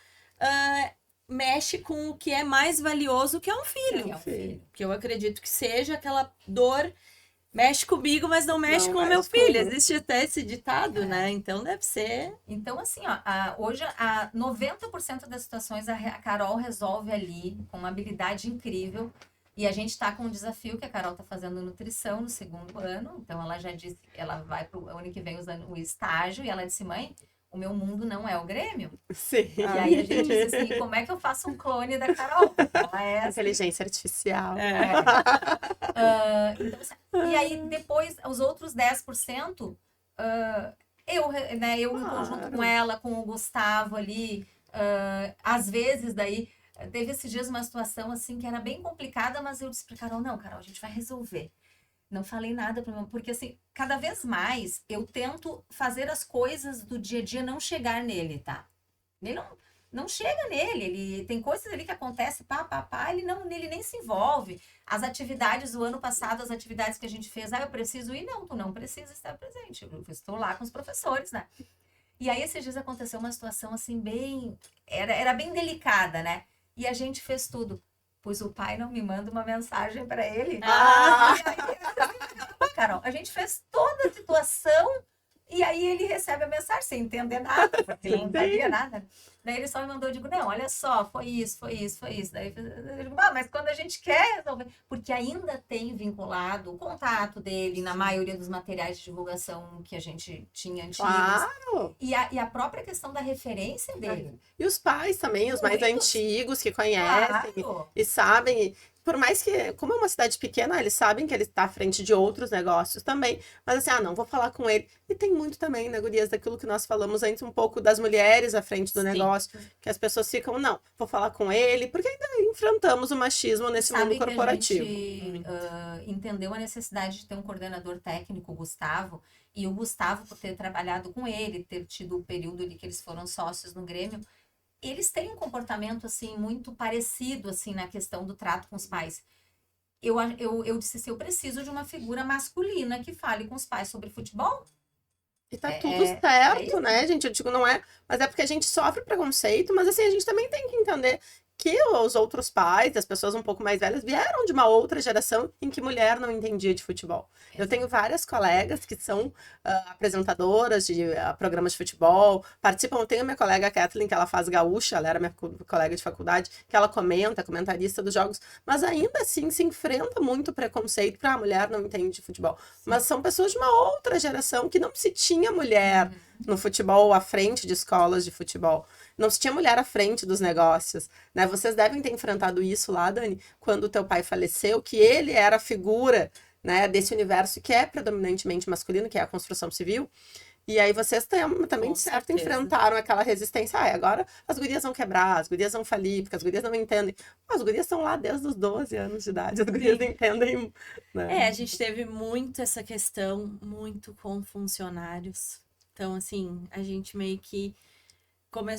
mexe com o que é mais valioso, que é um filho. Que é um filho. Que eu acredito que seja aquela dor, mexe comigo, mas não mexe com o meu mexe filho. comigo. Existe até esse ditado, né? Então deve ser... Então, assim, ó, hoje 90% das situações a Carol resolve ali com uma habilidade incrível. E a gente tá com um desafio que a Carol tá fazendo nutrição no 2º ano. Então, ela já disse que ela vai pro ano que vem usando o estágio. E ela disse, mãe, o meu mundo não é o Grêmio. Sim. E aí a gente disse assim, como é que eu faço um clone da Carol? Ela é assim, Inteligência artificial. então, assim, e aí depois, os outros 10%, eu em conjunto com ela, com o Gustavo ali, às vezes daí, teve esses dias uma situação assim que era bem complicada, mas eu disse pra Carol, não, Carol, a gente vai resolver. Não falei nada pra mim, porque assim, cada vez mais eu tento fazer as coisas do dia a dia não chegar nele, tá? Ele não chega nele, ele tem coisas ali que acontecem, ele nem se envolve. As atividades do ano passado, as atividades que a gente fez, eu preciso ir? Não, tu não precisa estar presente, eu estou lá com os professores, né? E aí esses dias aconteceu uma situação assim era bem delicada, né? E a gente fez tudo. Pois o pai não me manda uma mensagem para ele. E aí, Carol, a gente fez toda a situação e aí ele recebe a mensagem sem entender nada, porque ele não sabia nada. Daí ele só me mandou, eu digo, não, olha só, foi isso. Daí eu digo, mas quando a gente quer resolver, porque ainda tem vinculado o contato dele na maioria dos materiais de divulgação que a gente tinha antigos. Claro! E a própria questão da referência dele. E os pais também, os mais antigos, que conhecem Claro. e sabem. Por mais que, como é uma cidade pequena, eles sabem que ele está à frente de outros negócios também. Mas assim, não, vou falar com ele. E tem muito também, né, gurias, daquilo que nós falamos antes, um pouco das mulheres à frente do negócio, que as pessoas ficam, não, vou falar com ele, porque ainda enfrentamos o machismo nesse mundo corporativo. A gente entendeu a necessidade de ter um coordenador técnico, o Gustavo, e o Gustavo, por ter trabalhado com ele, ter tido o período ali que eles foram sócios no Grêmio, eles têm um comportamento, assim, muito parecido, assim, na questão do trato com os pais. Eu disse assim, eu preciso de uma figura masculina que fale com os pais sobre futebol. E tá tudo certo, né, gente? Eu digo, não é... Mas é porque a gente sofre preconceito, mas assim, a gente também tem que entender que os outros pais, as pessoas um pouco mais velhas, vieram de uma outra geração em que mulher não entendia de futebol. Eu tenho várias colegas que são apresentadoras de programas de futebol, participam. Eu tenho a minha colega Kathleen, que ela faz gaúcha, ela era minha colega de faculdade, que ela comentarista dos jogos, mas ainda assim se enfrenta muito preconceito para a mulher não entende de futebol. Mas são pessoas de uma outra geração que não se tinha mulher no futebol à frente de escolas de futebol. Não se tinha mulher à frente dos negócios, né? Vocês devem ter enfrentado isso lá, Dani, quando o teu pai faleceu, que ele era a figura, né, desse universo que é predominantemente masculino, que é a construção civil. E aí vocês também, de certo, enfrentaram aquela resistência. Agora as gurias vão quebrar, as gurias vão falir, porque as gurias não entendem. As gurias estão lá desde os 12 anos de idade, as gurias entendem, né? A gente teve muito essa questão, muito com funcionários. Então, assim, a gente meio que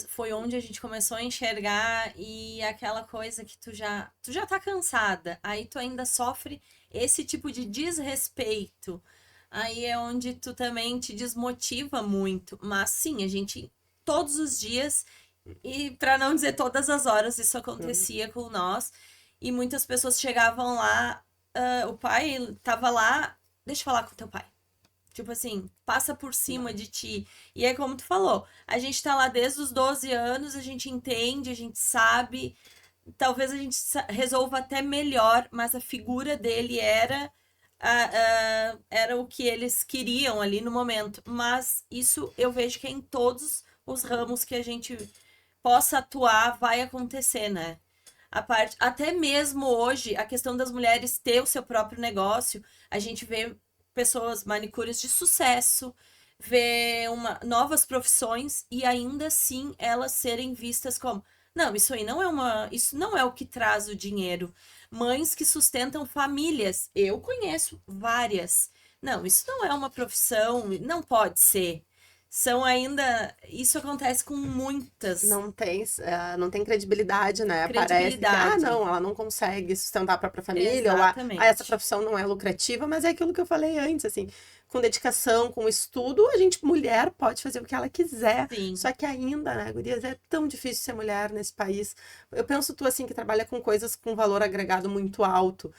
foi onde a gente começou a enxergar e aquela coisa que tu já tá cansada, aí tu ainda sofre esse tipo de desrespeito, aí é onde tu também te desmotiva muito, mas sim, a gente todos os dias, e para não dizer todas as horas, isso acontecia com nós, e muitas pessoas chegavam lá, o pai tava lá, deixa eu falar com teu pai. Tipo assim, passa por cima de ti. E é como tu falou, a gente tá lá desde os 12 anos, a gente entende, a gente sabe. Talvez a gente resolva até melhor, mas a figura dele era o que eles queriam ali no momento. Mas isso eu vejo que é em todos os ramos que a gente possa atuar, vai acontecer, né? Até mesmo hoje, a questão das mulheres ter o seu próprio negócio, a gente vê pessoas, manicures de sucesso, vê novas profissões e ainda assim elas serem vistas como, não, isso não é o que traz o dinheiro. Mães que sustentam famílias, eu conheço várias. Não, isso não é uma profissão, não pode ser. Isso acontece com muitas. Não tem credibilidade, né? Parece que, não, ela não consegue sustentar a própria família, Exatamente. ou essa profissão não é lucrativa, mas é aquilo que eu falei antes, assim, com dedicação, com estudo, mulher pode fazer o que ela quiser. Sim. Só que ainda, né, gurias, é tão difícil ser mulher nesse país. Eu penso tu, assim, que trabalha com coisas com valor agregado muito alto.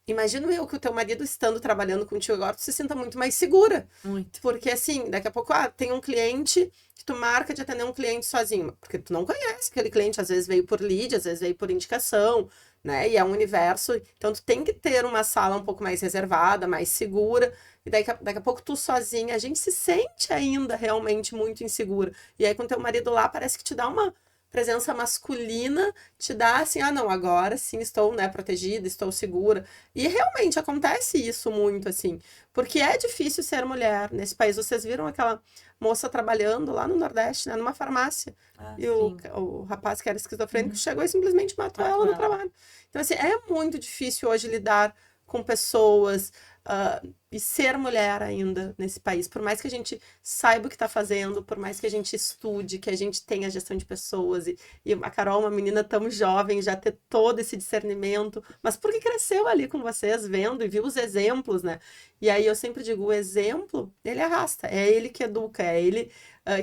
Imagino eu que o teu marido estando trabalhando contigo agora, tu se sinta muito mais segura. Muito. Porque assim, daqui a pouco, tem um cliente que tu marca de atender um cliente sozinho. Porque tu não conhece aquele cliente, às vezes veio por lead, às vezes veio por indicação, né? E é um universo. Então tu tem que ter uma sala um pouco mais reservada, mais segura. E daqui a pouco tu sozinha, a gente se sente ainda realmente muito insegura. E aí com teu marido lá, parece que te dá uma presença masculina, te dá assim, não, agora sim estou, né, protegida, estou segura. E realmente acontece isso muito, assim, porque é difícil ser mulher nesse país. Vocês viram aquela moça trabalhando lá no Nordeste, né, numa farmácia, e o rapaz que era esquizofrênico chegou e simplesmente matou ela no trabalho. Então, assim, é muito difícil hoje lidar com pessoas, e ser mulher ainda nesse país, por mais que a gente saiba o que está fazendo, por mais que a gente estude, que a gente tenha gestão de pessoas, e a Carol, uma menina tão jovem, já ter todo esse discernimento, mas porque cresceu ali com vocês, vendo e viu os exemplos, né? E aí eu sempre digo, o exemplo, ele arrasta, é ele que educa, é ele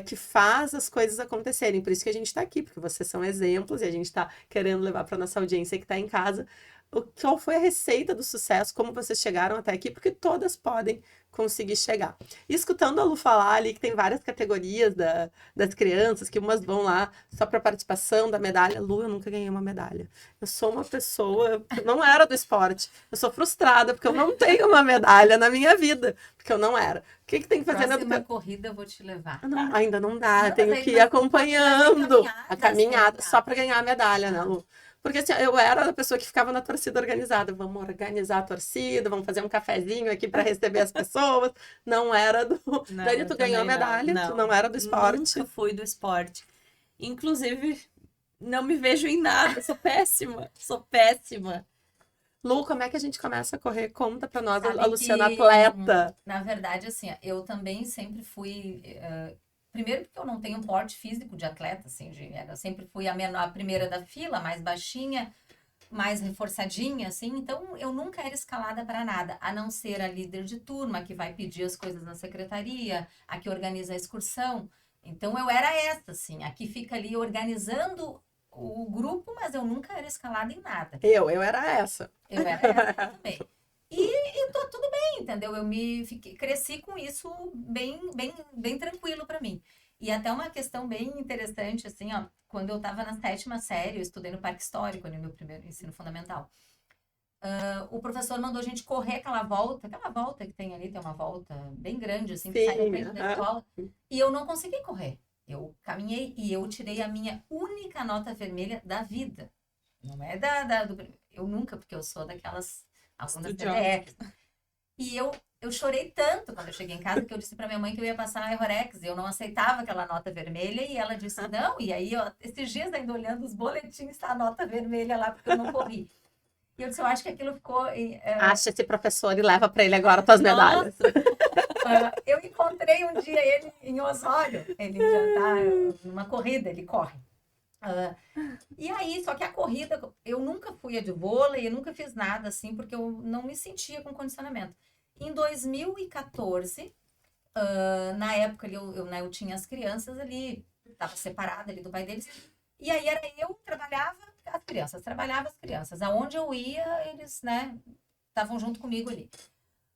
que faz as coisas acontecerem, por isso que a gente está aqui, porque vocês são exemplos, e a gente está querendo levar para nossa audiência que está em casa, qual foi a receita do sucesso, como vocês chegaram até aqui, porque todas podem conseguir chegar. E escutando a Lu falar ali que tem várias categorias das crianças, que umas vão lá só para participação da medalha. Lu, eu nunca ganhei uma medalha. Eu sou uma pessoa que não era do esporte. Eu sou frustrada porque eu não tenho uma medalha na minha vida, porque eu não era. O que tem que fazer na próxima corrida eu vou te levar. Não, ainda não dá, tenho que ir acompanhando a caminhada só para ganhar a medalha, né, Lu? Porque assim, eu era a pessoa que ficava na torcida organizada. Vamos organizar a torcida, vamos fazer um cafezinho aqui para receber as pessoas. Não era do... Não, Daí tu ganhou a medalha, não. Tu não era do esporte. Nunca fui do esporte. Inclusive, não me vejo em nada, sou péssima. Sou péssima. Lu, como é que a gente começa a correr? Conta pra nós, a Luciana atleta. Na verdade, assim, eu também sempre fui... Primeiro porque eu não tenho um porte físico de atleta, assim, eu sempre fui a primeira da fila, mais baixinha, mais reforçadinha, assim, então eu nunca era escalada para nada, a não ser a líder de turma, que vai pedir as coisas na secretaria, a que organiza a excursão. Então eu era essa, assim, a que fica ali organizando o grupo, mas eu nunca era escalada em nada. Eu era essa. Eu era essa também. E tô tudo bem, entendeu? Cresci com isso bem tranquilo para mim. E até uma questão bem interessante, assim, ó, quando eu tava na 7ª série, eu estudei no Parque Histórico, no meu primeiro ensino fundamental. O professor mandou a gente correr aquela volta que tem ali, tem uma volta bem grande, assim, que sai da frente da escola. E eu não consegui correr. Eu caminhei e eu tirei a minha única nota vermelha da vida. Não é eu nunca, porque eu sou daquelas alunas TDF. E eu chorei tanto quando eu cheguei em casa que eu disse pra minha mãe que eu ia passar a Errorex. Eu não aceitava aquela nota vermelha e ela disse não. E aí, esses dias ainda olhando os boletins, tá a nota vermelha lá porque eu não corri. E eu disse, eu acho que aquilo ficou... Acha esse professor e leva pra ele agora tuas medalhas. Eu encontrei um dia ele em Osório, ele já tá numa corrida, ele corre. E aí, só que a corrida, eu nunca fui a de vôlei, eu nunca fiz nada assim, porque eu não me sentia com condicionamento. Em 2014, na época ali, né, eu tinha as crianças ali, estava separada ali do pai deles, e aí era eu trabalhava as crianças. Aonde eu ia, eles, né, estavam junto comigo ali.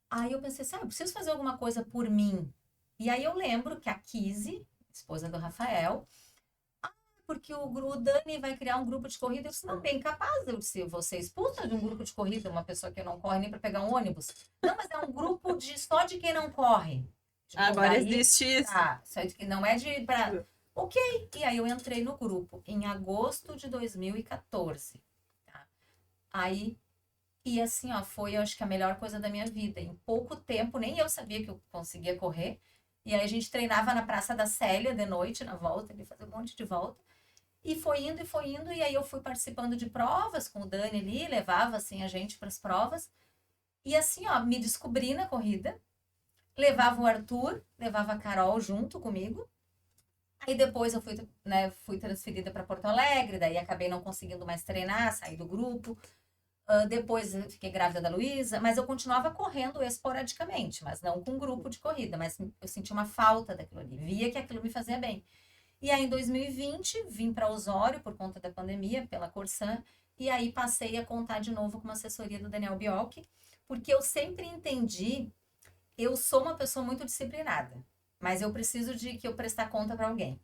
Aí eu pensei assim, eu preciso fazer alguma coisa por mim. E aí eu lembro que a Kizzy, esposa do Rafael, porque o Dani vai criar um grupo de corrida. Eu disse, não, bem capaz. Eu disse, você expulsa de um grupo de corrida uma pessoa que não corre nem para pegar um ônibus? Não, mas é um grupo só de quem não corre. Tipo, Agora daí, existe isso. só de que não é de pra... Ok. E aí eu entrei no grupo em agosto de 2014. Tá? Aí, e assim, ó, foi, eu acho que a melhor coisa da minha vida. Em pouco tempo, nem eu sabia que eu conseguia correr. E aí a gente treinava na Praça da Célia de noite, na volta, ele fazia um monte de volta. E foi indo, e aí eu fui participando de provas com o Dani ali, levava assim a gente para as provas. E assim, ó, me descobri na corrida, levava o Arthur, levava a Carol junto comigo. Aí depois eu fui transferida para Porto Alegre, daí acabei não conseguindo mais treinar, saí do grupo. Depois eu fiquei grávida da Luísa, mas eu continuava correndo esporadicamente, mas não com grupo de corrida, mas eu senti uma falta daquilo ali, via que aquilo me fazia bem. E aí, em 2020, vim para Osório por conta da pandemia, pela Corsan, e aí passei a contar de novo com uma assessoria do Daniel Biolchi, porque eu sempre entendi, eu sou uma pessoa muito disciplinada, mas eu preciso de que eu prestar conta para alguém.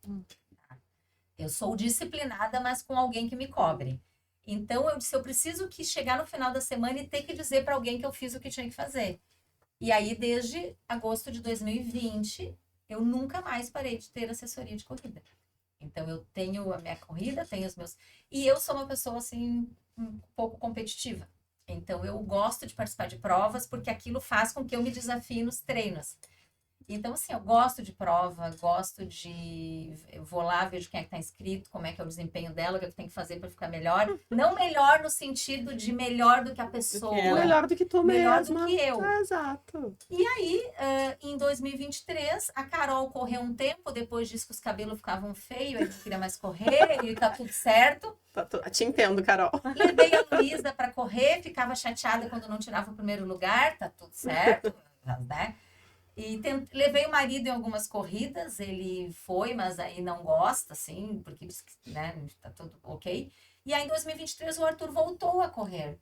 Eu sou disciplinada, mas com alguém que me cobre. Então, eu disse, eu preciso que chegar no final da semana e ter que dizer para alguém que eu fiz o que tinha que fazer. E aí, desde agosto de 2020... eu nunca mais parei de ter assessoria de corrida. Então, eu tenho a minha corrida, tenho os meus... E eu sou uma pessoa, assim, um pouco competitiva. Então, eu gosto de participar de provas, porque aquilo faz com que eu me desafie nos treinos. Então, assim, eu gosto de prova, gosto de... Eu vou lá, vejo quem é que tá inscrito, como é que é o desempenho dela, o que eu tenho que fazer para ficar melhor. Não melhor no sentido de melhor do que a pessoa. Melhor do que tu melhor mesma. do que eu. Exato. E aí, em 2023, a Carol correu um tempo, depois disso que os cabelos ficavam feios, ele não queria mais correr, e tá tudo certo. Te entendo, Carol. Levei a Luísa para correr, ficava chateada quando não tirava o primeiro lugar, tá tudo certo, né? E levei o marido em algumas corridas, ele foi, mas aí não gosta, assim, porque diz que, né, tá tudo ok. E aí, em 2023, o Arthur voltou a correr.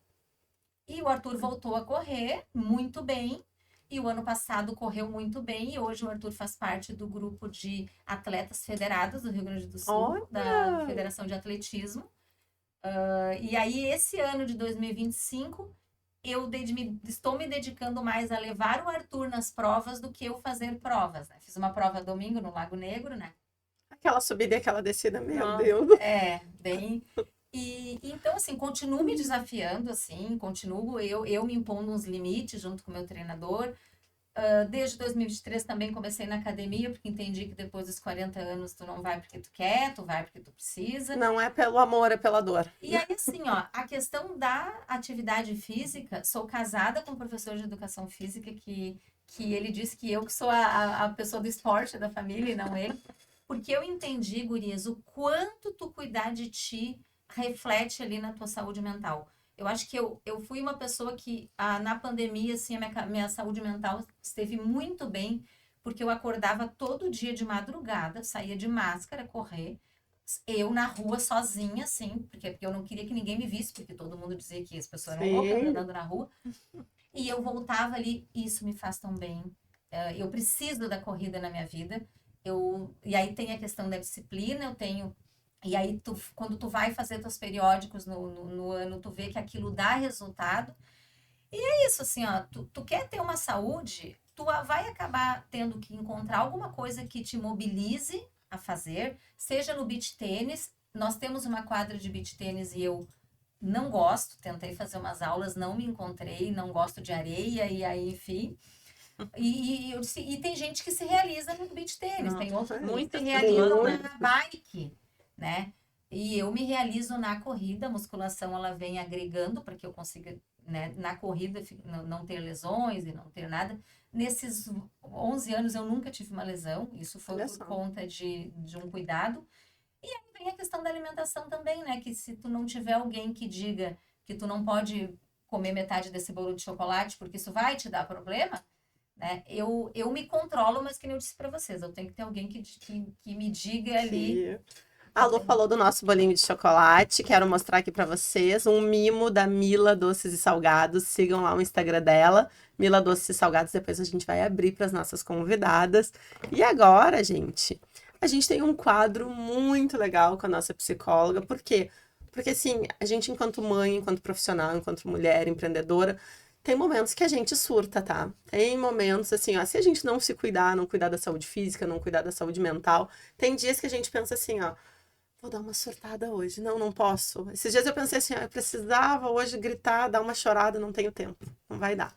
E o Arthur voltou a correr muito bem. E o ano passado correu muito bem. E hoje o Arthur faz parte do grupo de atletas federados do Rio Grande do Sul, Olha! da Federação de Atletismo. E aí, esse ano de 2025, eu estou me dedicando mais a levar o Arthur nas provas do que eu fazer provas, né? Fiz uma prova domingo no Lago Negro, né? Aquela subida e aquela descida, meu Nossa. Deus. Bem... E então, assim, continuo me desafiando, assim, continuo eu me impondo uns limites junto com o meu treinador. Desde 2023 também comecei na academia, porque entendi que depois dos 40 anos tu não vai porque tu quer, tu vai porque tu precisa. Não é pelo amor, é pela dor. E aí, assim, ó, a questão da atividade física, sou casada com um professor de educação física que ele disse que eu que sou a pessoa do esporte da família e não ele. Porque eu entendi, gurias, o quanto tu cuidar de ti reflete ali na tua saúde mental. Eu acho que eu fui uma pessoa que, na pandemia, assim, a minha saúde mental esteve muito bem, porque eu acordava todo dia de madrugada, saía de máscara, correr, eu na rua sozinha, assim, porque eu não queria que ninguém me visse, porque todo mundo dizia que as pessoas eram loucas andando na rua. E eu voltava ali, isso me faz tão bem. Eu preciso da corrida na minha vida. E aí tem a questão da disciplina, eu tenho... E aí, quando tu vai fazer teus periódicos no ano, tu vê que aquilo dá resultado. E é isso, assim, ó, tu quer ter uma saúde, tu vai acabar tendo que encontrar alguma coisa que te mobilize a fazer, seja no beach tênis. Nós temos uma quadra de beach tênis e eu não gosto, tentei fazer umas aulas, não me encontrei, não gosto de areia, e aí, enfim... E tem gente que se realiza no beach tênis, tem outros que se realizam na bike, né? E eu me realizo na corrida, a musculação ela vem agregando para que eu consiga né, na corrida não ter lesões e não ter nada. Nesses 11 anos eu nunca tive uma lesão, isso foi Olha por só. conta de um cuidado. E aí vem a questão da alimentação também, né? Que se tu não tiver alguém que diga que tu não pode comer metade desse bolo de chocolate porque isso vai te dar problema, né? Eu me controlo, mas que nem eu disse para vocês, eu tenho que ter alguém que me diga ali. A Lu falou do nosso bolinho de chocolate. Quero mostrar aqui pra vocês um mimo da Mila Doces e Salgados. Sigam lá o Instagram dela, Mila Doces e Salgados. Depois a gente vai abrir para as nossas convidadas. E agora, gente, a gente tem um quadro muito legal com a nossa psicóloga. Por quê? Porque assim, a gente enquanto mãe, enquanto profissional, enquanto mulher empreendedora, tem momentos que a gente surta, tá? Tem momentos assim, ó, se a gente não se cuidar, não cuidar da saúde física, não cuidar da saúde mental, tem dias que a gente pensa assim, ó, vou dar uma surtada hoje. Não, não posso. Esses dias eu pensei assim, eu precisava hoje gritar, dar uma chorada, não tenho tempo. Não vai dar.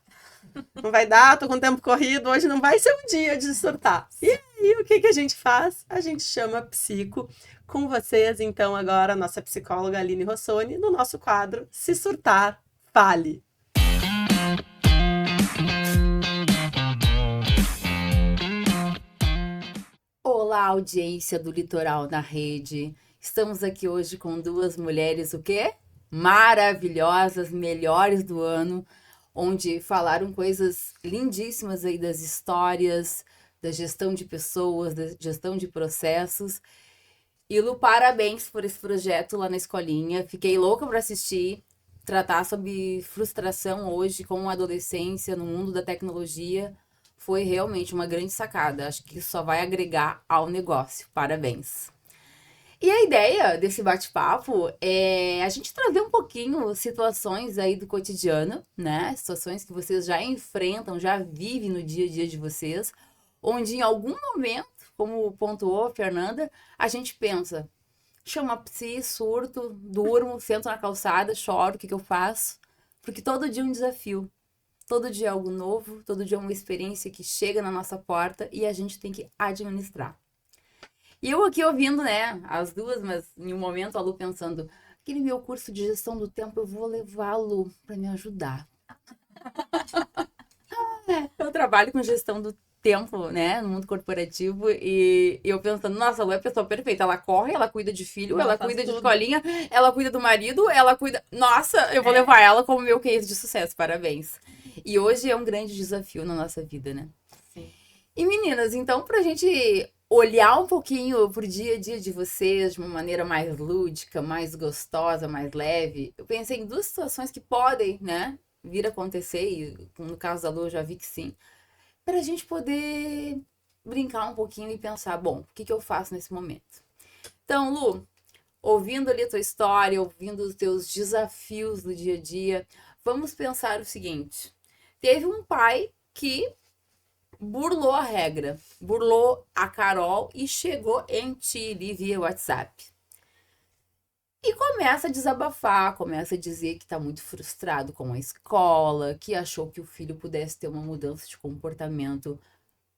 Não vai dar, tô com o tempo corrido, hoje não vai ser um dia de surtar. E aí, o que que a gente faz? A gente chama a psico. Com vocês, então, agora, a nossa psicóloga Aline Rossoni, no nosso quadro Se Surtar, Fale. Olá, audiência do Litoral na Rede. Estamos aqui hoje com duas mulheres, o quê? Maravilhosas, melhores do ano, onde falaram coisas lindíssimas aí das histórias, da gestão de pessoas, da gestão de processos. E Lu, parabéns por esse projeto lá na escolinha. Fiquei louca para assistir, tratar sobre frustração hoje com a adolescência no mundo da tecnologia. Foi realmente uma grande sacada. Acho que isso só vai agregar ao negócio. Parabéns. E a ideia desse bate-papo é a gente trazer um pouquinho situações aí do cotidiano, né? Situações que vocês já enfrentam, já vivem no dia a dia de vocês, onde em algum momento, como pontuou a Fernanda, a gente pensa, chama a psi, surto, durmo, sento na calçada, choro, o que eu faço? Porque todo dia é um desafio. Todo dia é algo novo, todo dia é uma experiência que chega na nossa porta e a gente tem que administrar. E eu aqui ouvindo, né, as duas, mas em um momento a Lu pensando, aquele meu curso de gestão do tempo eu vou levá-lo para me ajudar. Eu trabalho com gestão do tempo, né, no mundo corporativo e eu pensando, nossa, a Lu é a pessoa perfeita, ela corre, ela cuida de filho, ela cuida de escolinha, ela cuida do marido, ela cuida... Nossa, eu vou levar ela como meu case de sucesso, parabéns. E hoje é um grande desafio na nossa vida, né? Sim. E meninas, então pra gente olhar um pouquinho pro dia a dia de vocês de uma maneira mais lúdica, mais gostosa, mais leve, eu pensei em duas situações que podem, né, vir a acontecer, e no caso da Lu eu já vi que sim, pra gente poder brincar um pouquinho e pensar, bom, o que eu faço nesse momento? Então, Lu, ouvindo ali a tua história, ouvindo os teus desafios do dia a dia, vamos pensar o seguinte, teve um pai que burlou a regra, burlou a Carol e chegou em ti ali via WhatsApp. E começa a desabafar, começa a dizer que está muito frustrado com a escola, que achou que o filho pudesse ter uma mudança de comportamento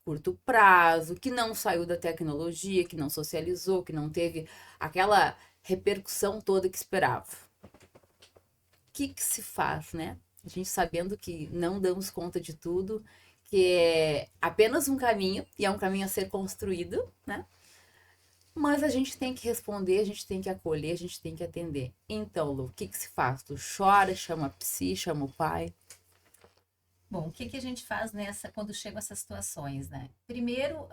curto prazo, que não saiu da tecnologia, que não socializou, que não teve aquela repercussão toda que esperava. O que se faz, né? A gente sabendo que não damos conta de tudo, que é apenas um caminho, e é um caminho a ser construído, né? Mas a gente tem que responder, a gente tem que acolher, a gente tem que atender. Então, Lu, o que se faz? Tu chora, chama a psi, chama o pai? Bom, o que a gente faz quando chegam essas situações, né? Primeiro,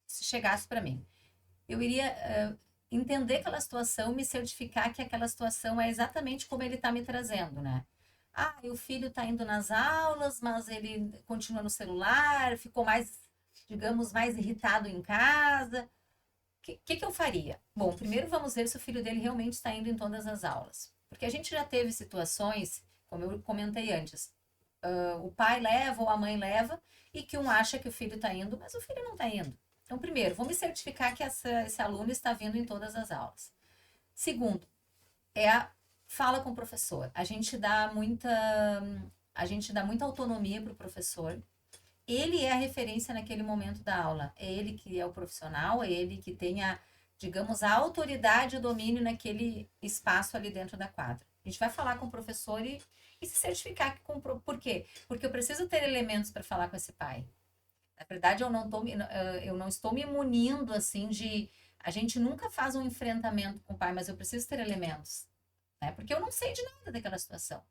se chegasse para mim, eu iria entender aquela situação, me certificar que aquela situação é exatamente como ele está me trazendo, né? Ah, e o filho está indo nas aulas, mas ele continua no celular, ficou mais, digamos, mais irritado em casa. O que eu faria? Bom, primeiro vamos ver se o filho dele realmente está indo em todas as aulas. Porque a gente já teve situações, como eu comentei antes, o pai leva ou a mãe leva e que um acha que o filho está indo, mas o filho não está indo. Então, primeiro, vou me certificar que esse aluno está vindo em todas as aulas. Segundo, fala com o professor. A gente dá muita autonomia para o professor. Ele é a referência naquele momento da aula. É ele que é o profissional, é ele que tem digamos, a autoridade e o domínio naquele espaço ali dentro da quadra. A gente vai falar com o professor e se certificar que comprou. Por quê? Porque eu preciso ter elementos para falar com esse pai. Na verdade, eu não estou me munindo, assim, de... A gente nunca faz um enfrentamento com o pai, mas eu preciso ter elementos, né? Porque eu não sei de nada daquela situação.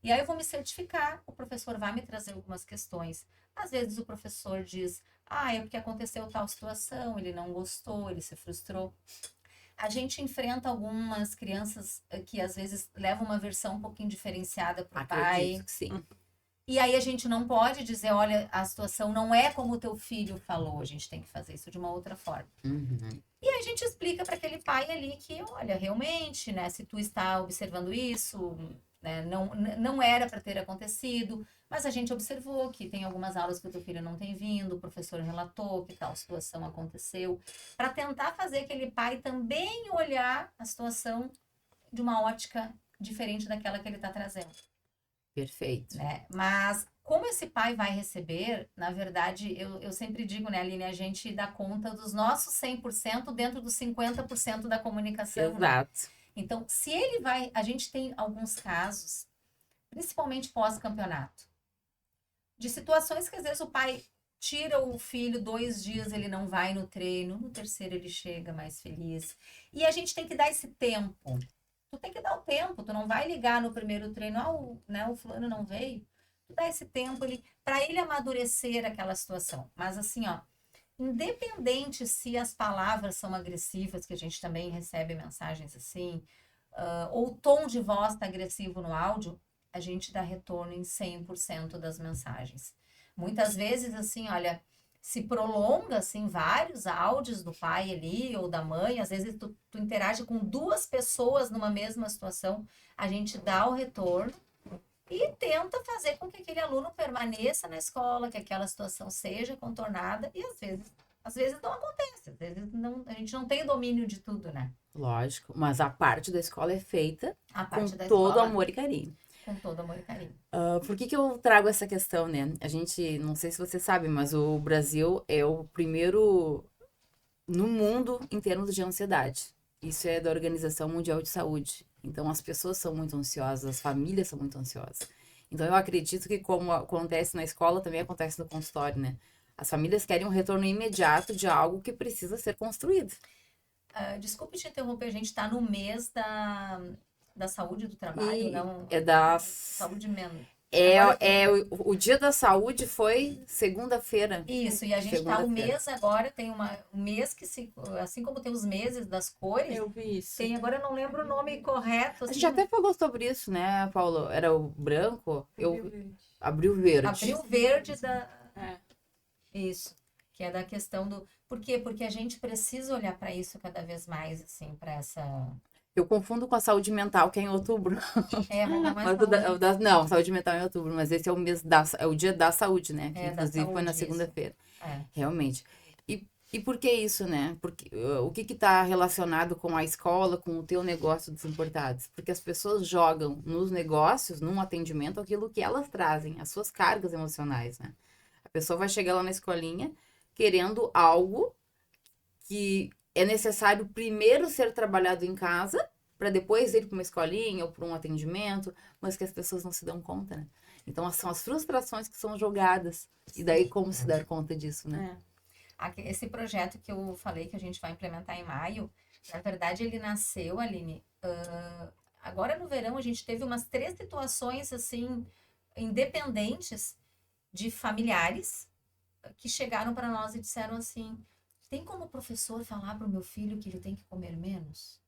E aí eu vou me certificar, o professor vai me trazer algumas questões. Às vezes o professor diz, é porque aconteceu tal situação, ele não gostou, ele se frustrou. A gente enfrenta algumas crianças que às vezes levam uma versão um pouquinho diferenciada para o pai. Acredito que sim. E aí a gente não pode dizer, olha, a situação não é como o teu filho falou, a gente tem que fazer isso de uma outra forma. Uhum. E a gente explica para aquele pai ali que, olha, realmente, né, se tu está observando isso, né, não era para ter acontecido, mas a gente observou que tem algumas aulas que o teu filho não tem vindo, o professor relatou que tal situação aconteceu, para tentar fazer aquele pai também olhar a situação de uma ótica diferente daquela que ele está trazendo. Perfeito. Né? Mas como esse pai vai receber, na verdade, eu sempre digo, né, Aline, a gente dá conta dos nossos 100% dentro dos 50% da comunicação. Exato. Né? Então, se ele vai... A gente tem alguns casos, principalmente pós-campeonato, de situações que às vezes o pai tira o filho 2 dias, ele não vai no treino, no terceiro ele chega mais feliz. E a gente tem que dar esse tempo. Tu tem que dar o tempo, tu não vai ligar no primeiro treino, o fulano não veio. Tu dá esse tempo para ele amadurecer aquela situação. Mas assim, independente se as palavras são agressivas, que a gente também recebe mensagens assim, ou o tom de voz está agressivo no áudio, a gente dá retorno em 100% das mensagens. Muitas vezes, assim, olha, se prolonga, assim, vários áudios do pai ali ou da mãe, às vezes tu interage com 2 pessoas numa mesma situação, a gente dá o retorno e tenta fazer com que aquele aluno permaneça na escola, que aquela situação seja contornada, e às vezes não acontece, às vezes a gente não tem domínio de tudo, né? Lógico, mas a parte da escola é feita com Da todo escola, amor e carinho. com todo amor e carinho. Por que eu trago essa questão, né? A gente, não sei se você sabe, mas o Brasil é o primeiro no mundo em termos de ansiedade. Isso é da Organização Mundial de Saúde. Então, as pessoas são muito ansiosas, as famílias são muito ansiosas. Então, eu acredito que como acontece na escola, também acontece no consultório, né? As famílias querem um retorno imediato de algo que precisa ser construído. Desculpe te interromper, a gente está no mês da saúde do trabalho, não? É da... Saúde mental. O Dia da Saúde foi segunda-feira. Isso, e a gente tá o mês agora, tem um mês que assim como tem os meses das cores, Eu vi isso. tem, agora eu não lembro o nome correto. A gente até falou sobre isso, né, Paulo? Era o branco? Abril Verde. Abril Verde da... É. Isso, que é da questão do... Por quê? Porque a gente precisa olhar para isso cada vez mais, assim, para essa... Eu confundo com a saúde mental, que é em outubro. Não, saúde mental é em outubro, mas esse é o mês é o dia da saúde, né? Que inclusive foi na segunda-feira. Realmente. E por que isso, né? Porque, o que está relacionado com a escola, com o teu negócio dos importados? Porque as pessoas jogam nos negócios, num atendimento, aquilo que elas trazem, as suas cargas emocionais, né? A pessoa vai chegar lá na escolinha querendo algo que é necessário primeiro ser trabalhado em casa, para depois ir para uma escolinha ou para um atendimento, mas que as pessoas não se dão conta, né? Então, são as frustrações que são jogadas. E daí, como se dar conta disso, né? Esse projeto que eu falei que a gente vai implementar em maio, na verdade, ele nasceu, Aline, agora no verão a gente teve umas 3 situações, assim, independentes de familiares que chegaram para nós e disseram assim... Tem como o professor falar para o meu filho que ele tem que comer menos?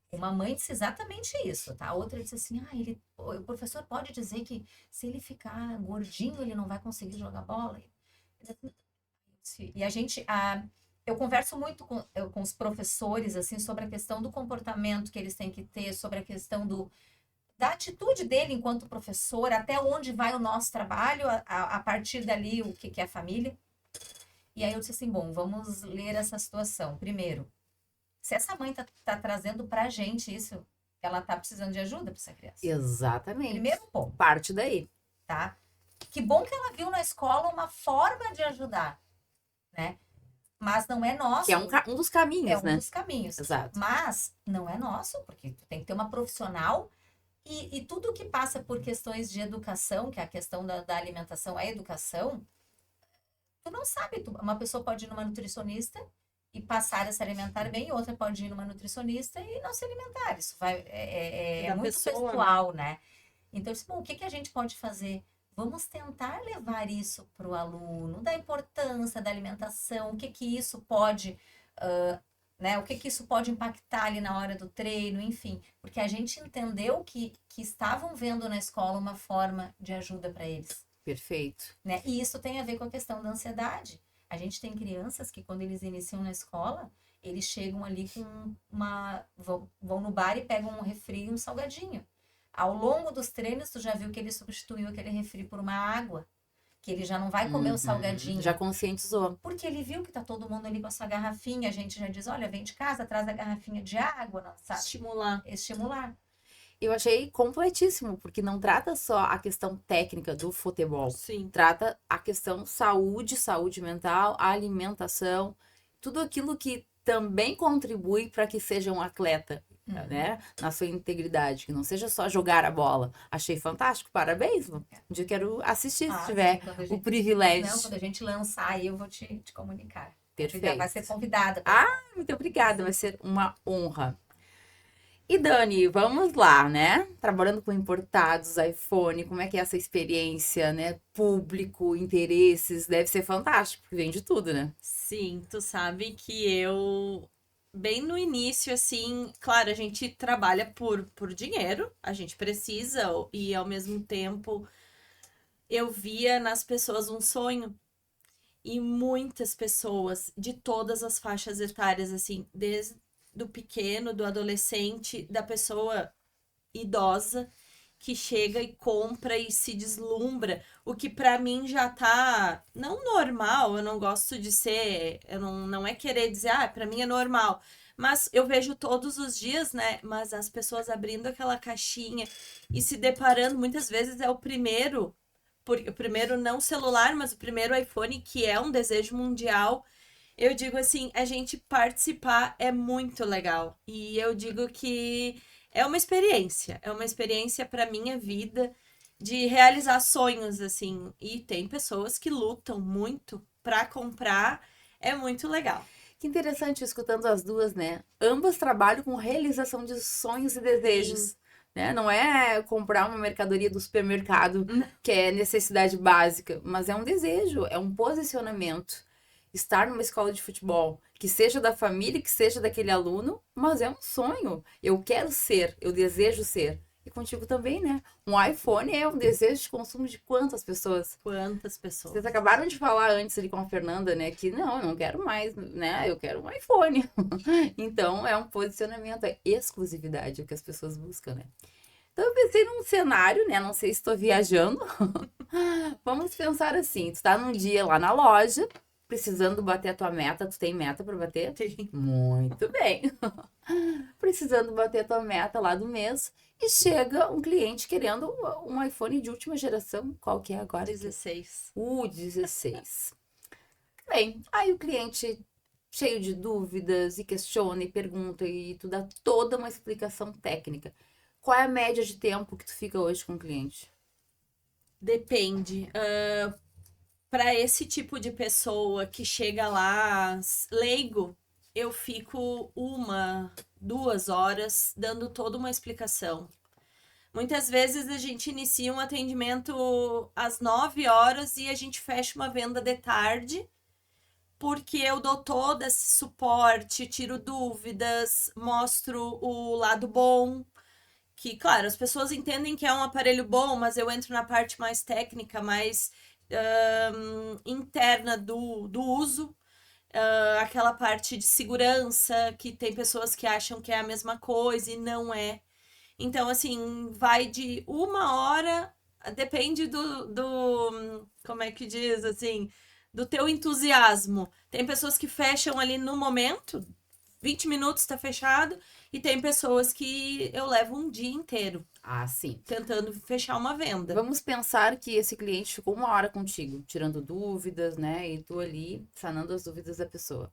Uma mãe disse exatamente isso, tá? A outra disse assim, o professor pode dizer que se ele ficar gordinho, ele não vai conseguir jogar bola? E a gente... eu converso muito com os professores, assim, sobre a questão do comportamento que eles têm que ter, sobre a questão da atitude dele enquanto professor, até onde vai o nosso trabalho, a partir dali, o que é a família. E aí eu disse assim, bom, vamos ler essa situação. Primeiro, se essa mãe tá trazendo pra gente isso, ela tá precisando de ajuda pra essa criança. Exatamente. Primeiro ponto. Parte daí. Tá? Que bom que ela viu na escola uma forma de ajudar, né? Mas não é nosso. Que é um dos caminhos, É um né? dos caminhos. Exato. Mas não é nosso, porque tu tem que ter uma profissional e tudo que passa por questões de educação, que é a questão da alimentação, a educação, tu não sabe. Uma pessoa pode ir numa nutricionista e passar a se alimentar bem, e outra pode ir numa nutricionista e não se alimentar. Isso é Da muito pessoa, pessoal, né? Então, bom, o que a gente pode fazer? Vamos tentar levar isso para o aluno, da importância da alimentação, o que isso pode, né? O que isso pode impactar ali na hora do treino, enfim. Porque a gente entendeu que estavam vendo na escola uma forma de ajuda para eles. Perfeito. Né? E isso tem a ver com a questão da ansiedade. A gente tem crianças que, quando eles iniciam na escola, eles chegam ali com vão no bar e pegam um refri e um salgadinho. Ao longo dos treinos, tu já viu que ele substituiu aquele refri por uma água, que ele já não vai comer o salgadinho. Já conscientizou. Porque ele viu que tá todo mundo ali com a sua garrafinha, a gente já diz, olha, vem de casa, traz a garrafinha de água, não, sabe? Estimular. Eu achei completíssimo, porque não trata só a questão técnica do futebol. Sim. Trata a questão saúde mental, alimentação, tudo aquilo que também contribui para que seja um atleta, né? Na sua integridade, que não seja só jogar a bola. Achei fantástico, parabéns. Um dia eu quero assistir, se tiver o privilégio. Não, quando a gente lançar aí, eu vou te comunicar. Perfeito. Vai ser convidada. Muito obrigada, vai ser uma honra. E Dani, vamos lá, né? Trabalhando com importados, iPhone, como é que é essa experiência, né? Público, interesses, deve ser fantástico, porque vem de tudo, né? Sim, tu sabe que eu, bem no início, assim, claro, a gente trabalha por dinheiro, a gente precisa, e ao mesmo tempo eu via nas pessoas um sonho. E muitas pessoas de todas as faixas etárias, assim, desde do pequeno, do adolescente, da pessoa idosa que chega e compra e se deslumbra, o que pra mim já tá não normal, eu não gosto de ser, eu não é querer dizer, pra mim é normal, mas eu vejo todos os dias, né, mas as pessoas abrindo aquela caixinha e se deparando, muitas vezes é o primeiro não celular, mas o primeiro iPhone, que é um desejo mundial. Eu digo assim, a gente participar é muito legal. E eu digo que é uma experiência para minha vida de realizar sonhos, assim. E tem pessoas que lutam muito para comprar, é muito legal. Que interessante, escutando as duas, né? Ambas trabalham com realização de sonhos e desejos. Né? Não é comprar uma mercadoria do supermercado, que é necessidade básica, mas é um desejo, é um posicionamento. Estar numa escola de futebol, que seja da família, que seja daquele aluno, mas é um sonho. Eu quero ser, eu desejo ser. E contigo também, né? Um iPhone é um desejo de consumo de quantas pessoas? Quantas pessoas? Vocês acabaram de falar antes ali com a Fernanda, né? Que não, eu não quero mais, né? Eu quero um iPhone. Então, é um posicionamento, é exclusividade, é o que as pessoas buscam, né? Então, eu pensei num cenário, né? Não sei se estou viajando. Vamos pensar assim, tu tá num dia lá na loja, precisando bater a tua meta. Tu tem meta para bater? Tem. Muito bem. Precisando bater a tua meta lá do mês. E chega um cliente querendo um iPhone de última geração. Qual que é agora? 16. O 16. Bem, aí o cliente cheio de dúvidas e questiona e pergunta e tu dá toda uma explicação técnica. Qual é a média de tempo que tu fica hoje com o cliente? Depende. Para esse tipo de pessoa que chega lá leigo, eu fico 1-2 horas dando toda uma explicação. Muitas vezes a gente inicia um atendimento às 9 horas e a gente fecha uma venda de tarde, porque eu dou todo esse suporte, tiro dúvidas, mostro o lado bom. Que, claro, as pessoas entendem que é um aparelho bom, mas eu entro na parte mais técnica, mais interna do uso. Aquela parte de segurança, que tem pessoas que acham que é a mesma coisa e não é. Então, assim, vai de 1 hora, depende como é que diz, assim, do teu entusiasmo. Tem pessoas que fecham ali no momento, 20 minutos tá fechado, e tem pessoas que eu levo um dia inteiro Ah, sim. tentando fechar uma venda. Vamos pensar que esse cliente ficou 1 hora contigo, tirando dúvidas, né? E tu ali sanando as dúvidas da pessoa.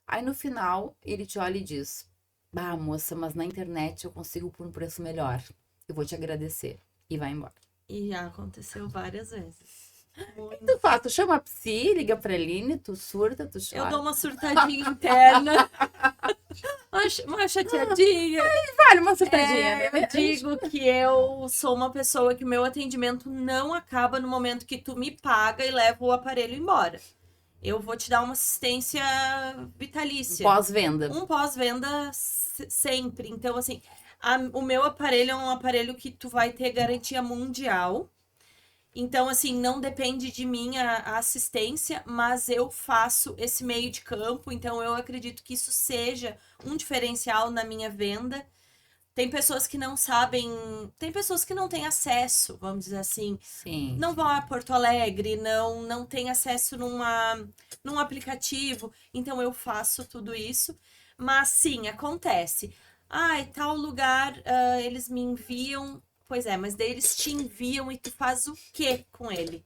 Aí no final, ele te olha e diz: Bah, moça, mas na internet eu consigo por um preço melhor. Eu vou te agradecer. E vai embora. E já aconteceu várias vezes. Muito. Tu faz, tu chama a psi, liga pra Aline, tu surta, tu Eu chora. dou uma surtadinha interna. Uma chateadinha. Vale uma surtadinha, né? Eu digo que eu sou uma pessoa que o meu atendimento não acaba no momento que tu me paga e leva o aparelho embora. Eu vou te dar uma assistência vitalícia. Pós-venda. Um pós-venda sempre. Então, assim, o meu aparelho é um aparelho que tu vai ter garantia mundial. Então, assim, não depende de mim a assistência, mas eu faço esse meio de campo. Então, eu acredito que isso seja um diferencial na minha venda. Tem pessoas que não sabem, tem pessoas que não têm acesso, vamos dizer assim, Sim. não vão a Porto Alegre, não tem acesso num aplicativo, então eu faço tudo isso. Mas sim, acontece. Ai, tal lugar, eles me enviam. Pois é, mas daí eles te enviam e tu faz o quê com ele?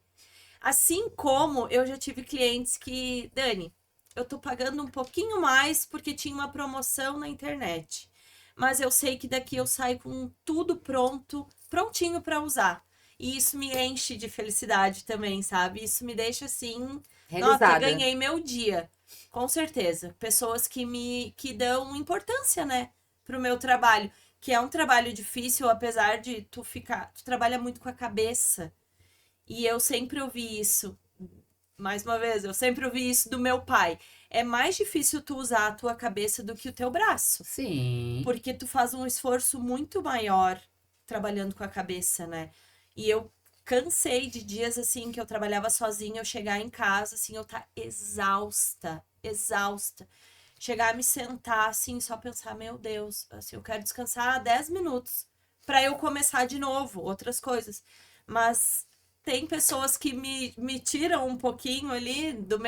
Assim como eu já tive clientes que, Dani, eu tô pagando um pouquinho mais porque tinha uma promoção na internet. Mas eu sei que daqui eu saio com tudo pronto, prontinho para usar. E isso me enche de felicidade também, sabe? Isso me deixa assim, nossa, Realizada. ganhei meu dia. Com certeza. Pessoas que dão importância, né, pro meu trabalho, que é um trabalho difícil, apesar de tu trabalha muito com a cabeça. E eu sempre ouvi isso. Mais uma vez, eu sempre ouvi isso do meu pai. É mais difícil tu usar a tua cabeça do que o teu braço. Sim. Porque tu faz um esforço muito maior trabalhando com a cabeça, né? E eu cansei de dias assim que eu trabalhava sozinha, eu chegar em casa, assim, eu tá exausta. Chegar a me sentar, assim, só pensar, meu Deus, assim, eu quero descansar 10 minutos para eu começar de novo, outras coisas. Mas tem pessoas que me tiram um pouquinho ali do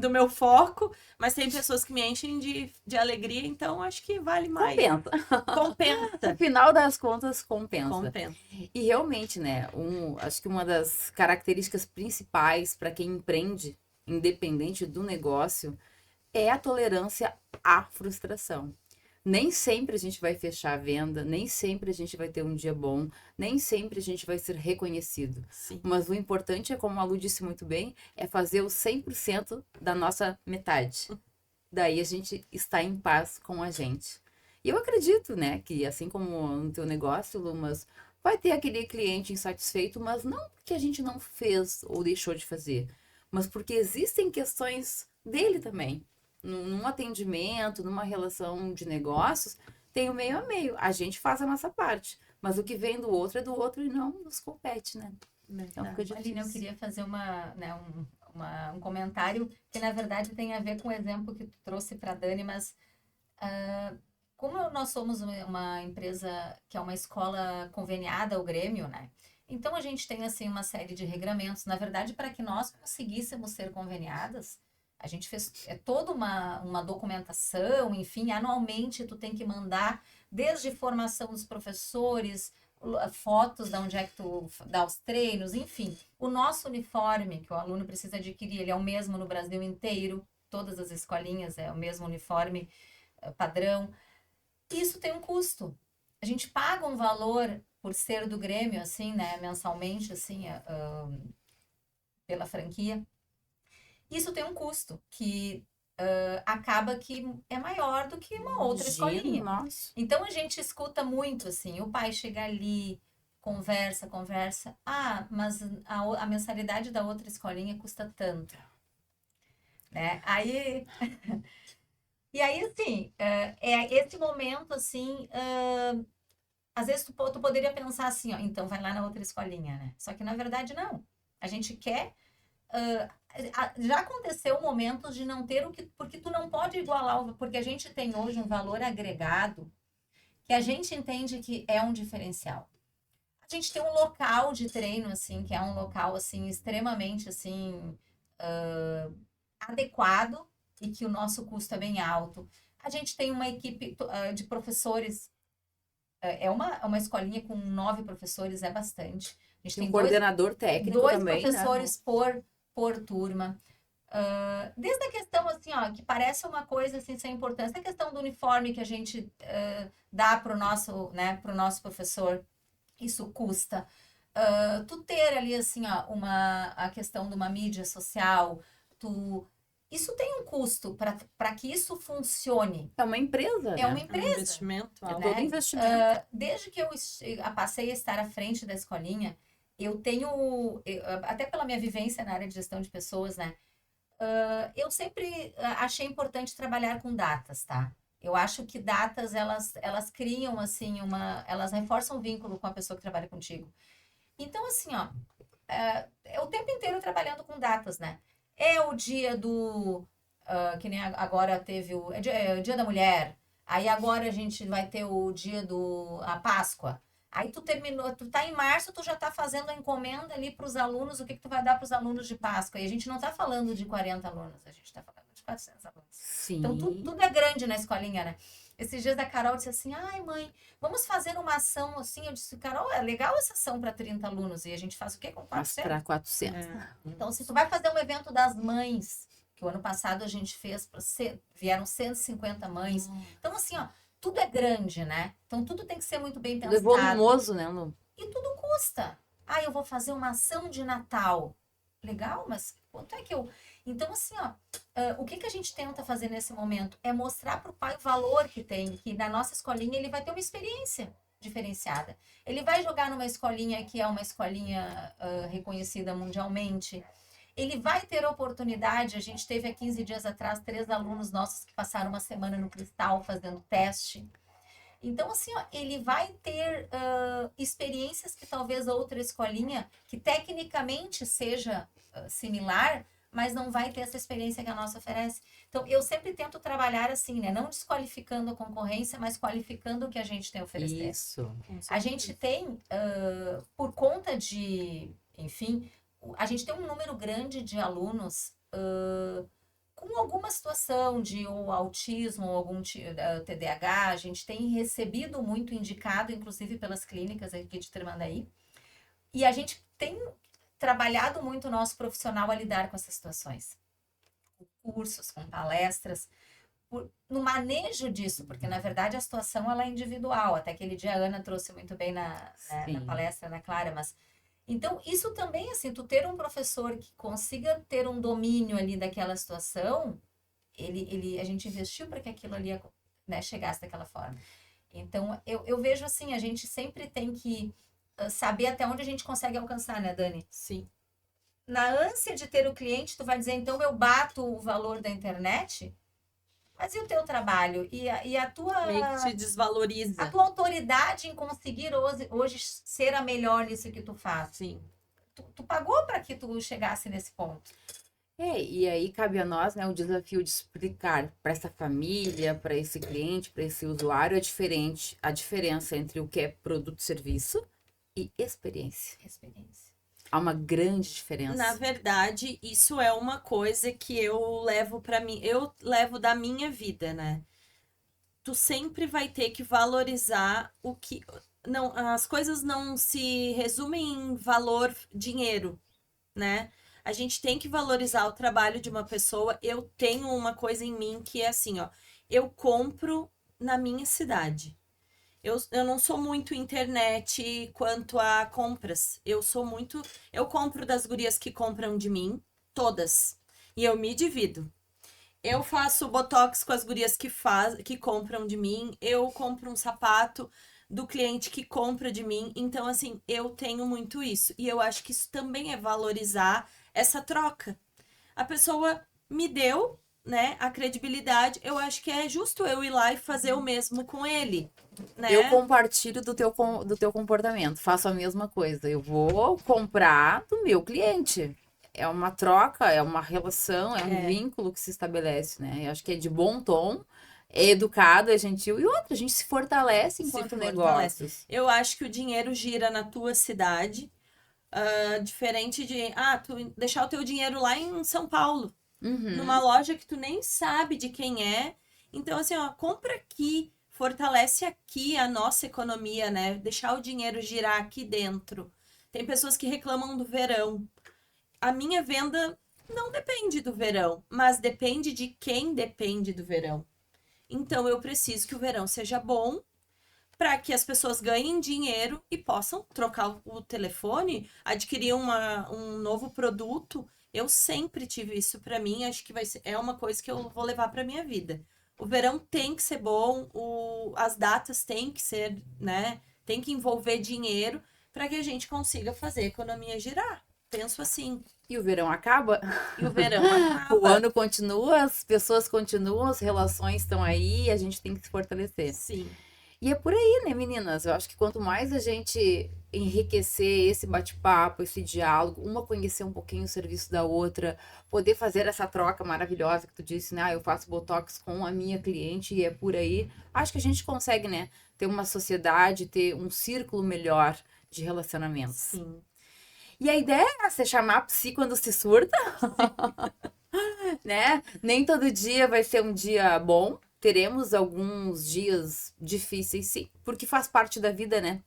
meu foco, mas tem pessoas que me enchem de alegria, então acho que vale mais. Compensa. No final das contas, compensa. Compensa. E realmente, né, acho que uma das características principais para quem empreende, independente do negócio, é a tolerância à frustração. Nem sempre a gente vai fechar a venda, nem sempre a gente vai ter um dia bom, nem sempre a gente vai ser reconhecido. Sim. Mas o importante é, como a Lu disse muito bem, é fazer o 100% da nossa metade. Daí a gente está em paz com a gente. E eu acredito, né, que assim como no teu negócio, Lu, mas vai ter aquele cliente insatisfeito, mas não porque a gente não fez ou deixou de fazer, mas porque existem questões dele também. Num atendimento, numa relação de negócios, tem o meio a meio. A gente faz a nossa parte, mas o que vem do outro é do outro e não nos compete, né? Então fica difícil. Aline, eu queria fazer um comentário que, na verdade, tem a ver com o exemplo que tu trouxe para a Dani, mas como nós somos uma empresa que é uma escola conveniada ao Grêmio, né? Então, a gente tem, assim, uma série de regramentos. Na verdade, para que nós conseguíssemos ser conveniadas, a gente fez toda uma documentação, enfim, anualmente tu tem que mandar, desde formação dos professores, fotos de onde é que tu dá os treinos, enfim. O nosso uniforme, que o aluno precisa adquirir, ele é o mesmo no Brasil inteiro, todas as escolinhas é o mesmo uniforme padrão. Isso tem um custo. A gente paga um valor por ser do Grêmio, assim, né, mensalmente, assim, pela franquia. Isso tem um custo que acaba que é maior do que uma outra escolinha. Nossa. Então a gente escuta muito assim, o pai chega ali, conversa, mas a mensalidade da outra escolinha custa tanto, né? Aí e aí assim, esse momento assim, às vezes tu poderia pensar assim, ó, então vai lá na outra escolinha, né? Só que na verdade não. A gente quer já aconteceu momentos de não ter porque tu não pode igualar, porque a gente tem hoje um valor agregado que a gente entende que é um diferencial. A gente tem um local de treino, assim, que é um local, assim, extremamente, assim, adequado e que o nosso custo é bem alto. A gente tem uma equipe de professores, é uma escolinha com 9 professores, é bastante. A gente Tem tem um coordenador técnico dois também, professores por turma. Desde a questão, assim, ó, que parece uma coisa, assim, sem importância, a questão do uniforme que a gente dá para o nosso, né, pro nosso professor, isso custa. Tu ter ali, assim, ó, a questão de uma mídia social, isso tem um custo para que isso funcione. É uma empresa, É né? uma É um empresa. investimento É alto. todo investimento. Desde que eu passei a estar à frente da escolinha, eu tenho, até pela minha vivência na área de gestão de pessoas, né? Eu sempre achei importante trabalhar com datas, tá? Eu acho que datas, elas criam, assim, elas reforçam o vínculo com a pessoa que trabalha contigo. Então, assim, ó, é o tempo inteiro trabalhando com datas, né? É o dia que nem agora teve é o dia da mulher, aí agora a gente vai ter o dia a Páscoa. Aí tu tá em março, tu já tá fazendo a encomenda ali para os alunos, o que tu vai dar para os alunos de Páscoa. E a gente não tá falando de 40 alunos, a gente tá falando de 400 alunos. Sim. Então, tudo é grande na escolinha, né? Esses dias a Carol disse assim, ai mãe, vamos fazer uma ação assim. Eu disse, Carol, é legal essa ação para 30 alunos. E a gente faz o quê com Mas 400? para 400. Então, se tu vai fazer um evento das mães, que o ano passado a gente fez, vieram 150 mães. Então, assim, ó, tudo é grande, né? Então, tudo tem que ser muito bem Tudo é pensado. volumoso, né, Lu? E tudo custa. Ah, eu vou fazer uma ação de Natal. Legal, mas quanto é que eu... Então, assim, ó, o que a gente tenta fazer nesse momento é mostrar para o pai o valor que tem, que na nossa escolinha ele vai ter uma experiência diferenciada. Ele vai jogar numa escolinha que é uma escolinha reconhecida mundialmente. Ele vai ter oportunidade, a gente teve há 15 dias atrás 3 alunos nossos que passaram uma semana no Cristal fazendo teste. Então, assim, ó, ele vai ter experiências que talvez outra escolinha, que tecnicamente seja similar, mas não vai ter essa experiência que a nossa oferece. Então, eu sempre tento trabalhar assim, né? Não desqualificando a concorrência, mas qualificando o que a gente tem a oferecer. Isso. A gente tem, por conta de, enfim, a gente tem um número grande de alunos com alguma situação de ou autismo ou algum TDAH. A gente tem recebido muito indicado, inclusive pelas clínicas aqui de Tramandaí. E a gente tem trabalhado muito o nosso profissional a lidar com essas situações. Com cursos, com palestras, no manejo disso, porque na verdade a situação ela é individual. Até aquele dia a Ana trouxe muito bem na palestra, na Clara, mas então isso também, assim, tu ter um professor que consiga ter um domínio ali daquela situação, a gente investiu para que aquilo ali, né, chegasse daquela forma. Então eu vejo assim, a gente sempre tem que saber até onde a gente consegue alcançar, né, Dani? Sim. Na ânsia de ter o cliente, tu vai dizer, então eu bato o valor da internet, mas e o teu trabalho? E a tua... Meio que te desvaloriza. A tua autoridade em conseguir hoje ser a melhor nisso que tu faz. Sim. Tu pagou para que tu chegasse nesse ponto. E aí cabe a nós, né, o desafio de explicar para essa família, para esse cliente, para esse usuário, a diferença entre o que é produto e serviço e experiência. Há uma grande diferença. Na verdade, isso é uma coisa que eu levo para mim, eu levo da minha vida, né? Tu sempre vai ter que valorizar o que não, as coisas não se resumem em valor dinheiro, né? A gente tem que valorizar o trabalho de uma pessoa. Eu tenho uma coisa em mim que é assim, ó, eu compro na minha cidade. Eu não sou muito internet quanto a compras. Eu compro das gurias que compram de mim, todas. E eu me divido. Eu faço botox com as gurias que compram de mim. Eu compro um sapato do cliente que compra de mim. Então, assim, eu tenho muito isso. E eu acho que isso também é valorizar essa troca. A pessoa me deu, né, a credibilidade. Eu acho que é justo eu ir lá e fazer o mesmo com ele. Né? Eu compartilho do teu comportamento, faço a mesma coisa. Eu vou comprar do meu cliente. É uma troca, é uma relação, é um vínculo que se estabelece, né? Eu acho que é de bom tom, é educado, é gentil. E outra, a gente se fortalece enquanto negócios. Eu acho que o dinheiro gira na tua cidade, diferente de tu deixar o teu dinheiro lá em São Paulo, numa loja que tu nem sabe de quem é. Então, assim, ó, compra aqui, fortalece aqui a nossa economia, né? Deixar o dinheiro girar aqui dentro. Tem pessoas que reclamam do verão. A minha venda não depende do verão, mas depende de quem depende do verão. Então, eu preciso que o verão seja bom para que as pessoas ganhem dinheiro e possam trocar o telefone, adquirir um novo produto. Eu sempre tive isso para mim, acho que é uma coisa que eu vou levar para minha vida. O verão tem que ser bom, as datas têm que ser, né? Tem que envolver dinheiro para que a gente consiga fazer a economia girar. Penso assim. E o verão acaba? E o verão acaba. O ano continua, as pessoas continuam, as relações estão aí, a gente tem que se fortalecer. Sim. E é por aí, né, meninas? Eu acho que quanto mais a gente enriquecer esse bate-papo, esse diálogo, uma conhecer um pouquinho o serviço da outra, poder fazer essa troca maravilhosa que tu disse, né? Ah, eu faço botox com a minha cliente e é por aí. Acho que a gente consegue, né, ter uma sociedade, ter um círculo melhor de relacionamentos. Sim. E a ideia é você chamar a psi quando se surta, né? Nem todo dia vai ser um dia bom. Teremos alguns dias difíceis, sim, porque faz parte da vida, né?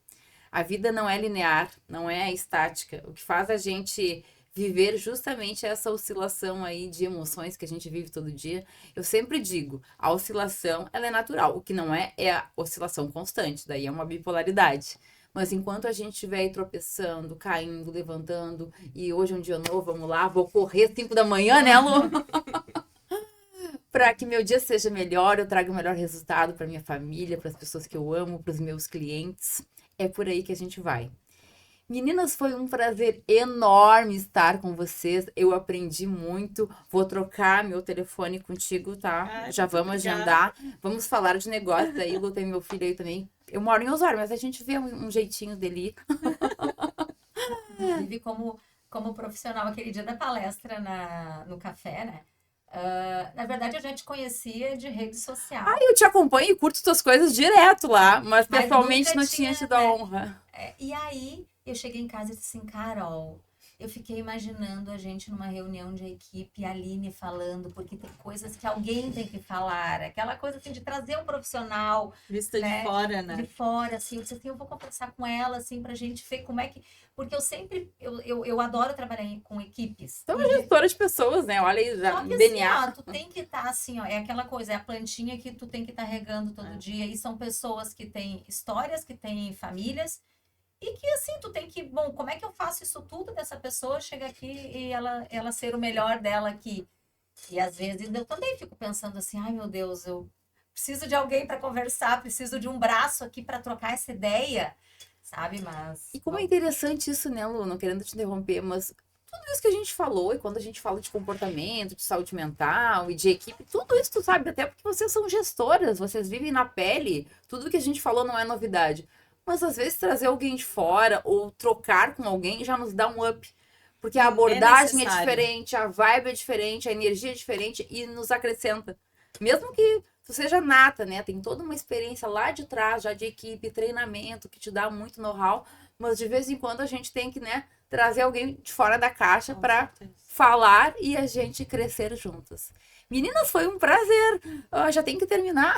A vida não é linear, não é estática. O que faz a gente viver justamente essa oscilação aí de emoções que a gente vive todo dia. Eu sempre digo, a oscilação, ela é natural. O que não é a oscilação constante, daí é uma bipolaridade. Mas enquanto a gente estiver aí tropeçando, caindo, levantando, e hoje é um dia novo, vamos lá, vou correr 5 da manhã, né, Lu? Para que meu dia seja melhor, eu traga o melhor resultado para minha família, para as pessoas que eu amo, para os meus clientes. É por aí que a gente vai. Meninas, foi um prazer enorme estar com vocês. Eu aprendi muito. Vou trocar meu telefone contigo, tá? Já vamos agendar. Vamos falar de negócios aí. Lu, tem meu filho aí também. Eu moro em Osório, mas a gente vê um jeitinho dele. Inclusive, como profissional, aquele dia da palestra no café, né? Na verdade, eu já te conhecia de rede social. Ah, eu te acompanho e curto suas coisas direto lá, mas Mas pessoalmente nunca não tinha tinha, tido a né? honra. E aí, eu cheguei em casa e disse assim, Carol, eu fiquei imaginando a gente numa reunião de equipe, a Aline falando, porque tem coisas que alguém tem que falar, aquela coisa assim de trazer um profissional, Vista né, de fora, né? de fora, assim, eu disse assim, eu vou conversar com ela, assim, pra gente ver como é que, porque eu adoro trabalhar com equipes. Então, é gestora de pessoas, né? Olha aí, já, Só que DNA. assim, ó, tu tem que estar assim, ó, é aquela coisa, é a plantinha que tu tem que estar regando todo dia, e são pessoas que têm histórias, que têm famílias, e que assim, tu tem que, bom, como é que eu faço isso tudo dessa pessoa chegar aqui e ela ser o melhor dela aqui? E às vezes eu também fico pensando assim, ai meu Deus, eu preciso de alguém para conversar, preciso de um braço aqui para trocar essa ideia, sabe? Mas E como é interessante isso, né, Lu? Não querendo te interromper, mas tudo isso que a gente falou, e quando a gente fala de comportamento, de saúde mental e de equipe, tudo isso tu sabe, até porque vocês são gestoras, vocês vivem na pele, tudo que a gente falou não é novidade. Mas às vezes trazer alguém de fora ou trocar com alguém já nos dá um up. Porque a abordagem é necessário. diferente, a vibe é diferente, a energia é diferente e nos acrescenta. Mesmo que tu seja nata, né? Tem toda uma experiência lá de trás, já de equipe, treinamento, que te dá muito know-how, mas de vez em quando a gente tem que, né, trazer alguém de fora da caixa Com para certeza. falar e a gente crescer juntas. Meninas, foi um prazer. Já tem que terminar.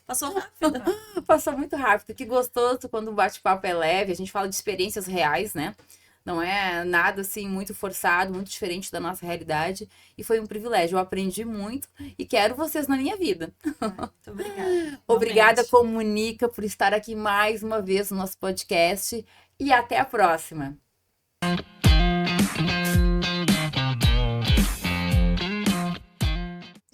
Passou rápido. Passou muito rápido. Que gostoso quando o bate-papo é leve. A gente fala de experiências reais, né? Não é nada assim muito forçado, muito diferente da nossa realidade. E foi um privilégio. Eu aprendi muito e quero vocês na minha vida. Muito obrigada. Obrigada, Realmente. Comunica, por estar aqui mais uma vez no nosso podcast. E até a próxima.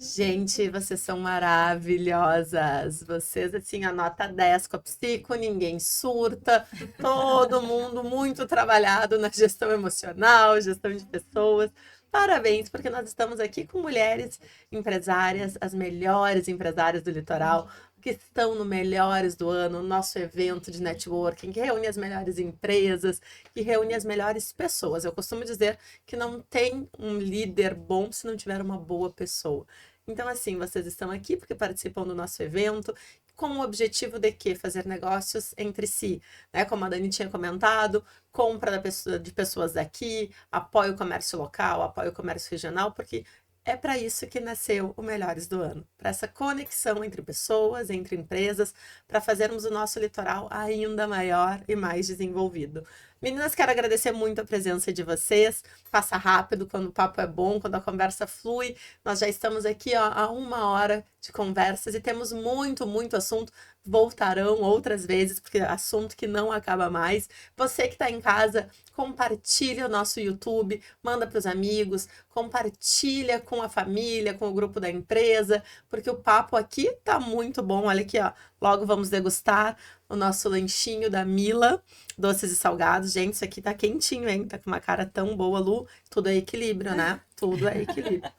Gente, vocês são maravilhosas. Vocês, assim, a nota 10 com a psico, ninguém surta. Todo mundo muito trabalhado na gestão emocional, gestão de pessoas. Parabéns, porque nós estamos aqui com mulheres empresárias, as melhores empresárias do litoral, que estão no Melhores do Ano, nosso evento de networking, que reúne as melhores empresas, que reúne as melhores pessoas. Eu costumo dizer que não tem um líder bom se não tiver uma boa pessoa. Então, assim, vocês estão aqui porque participam do nosso evento, com o objetivo de quê? Fazer negócios entre si, né? Como a Dani tinha comentado, compra de pessoas daqui, apoia o comércio local, apoia o comércio regional, porque É para isso que nasceu o Melhores do Ano, para essa conexão entre pessoas, entre empresas, para fazermos o nosso litoral ainda maior e mais desenvolvido. Meninas, quero agradecer muito a presença de vocês. Passa rápido quando o papo é bom, quando a conversa flui. Nós já estamos aqui ó, há 1 hora de conversas e temos muito, muito assunto. Voltarão outras vezes, porque é assunto que não acaba mais. Você que está em casa, compartilha o nosso YouTube, manda para os amigos, compartilha com a família, com o grupo da empresa, porque o papo aqui tá muito bom. Olha aqui, ó. Logo vamos degustar o nosso lanchinho da Mila, doces e salgados. Gente, isso aqui tá quentinho, hein? Tá com uma cara tão boa, Lu. Tudo é equilíbrio, né? Tudo é equilíbrio.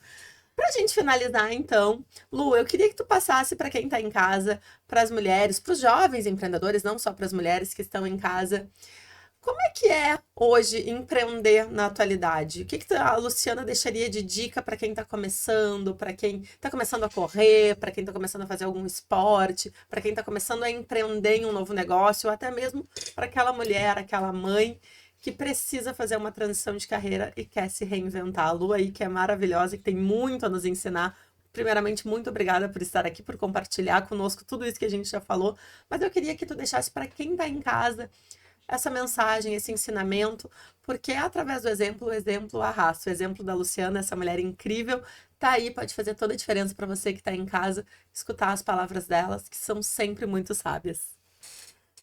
Pra gente finalizar, então, Lu, eu queria que tu passasse para quem tá em casa, para as mulheres, para os jovens empreendedores, não só para as mulheres que estão em casa. Como é que é hoje empreender na atualidade? O que que a Luciana deixaria de dica para quem está começando, para quem está começando a correr, para quem está começando a fazer algum esporte, para quem está começando a empreender em um novo negócio, ou até mesmo para aquela mulher, aquela mãe que precisa fazer uma transição de carreira e quer se reinventar? A Lu aí, que é maravilhosa, que tem muito a nos ensinar. Primeiramente, muito obrigada por estar aqui, por compartilhar conosco tudo isso que a gente já falou. Mas eu queria que tu deixasse para quem está em casa essa mensagem, esse ensinamento, porque através do exemplo, o exemplo arrasta. O exemplo da Luciana, essa mulher incrível, tá aí, pode fazer toda a diferença para você que está em casa, escutar as palavras delas, que são sempre muito sábias.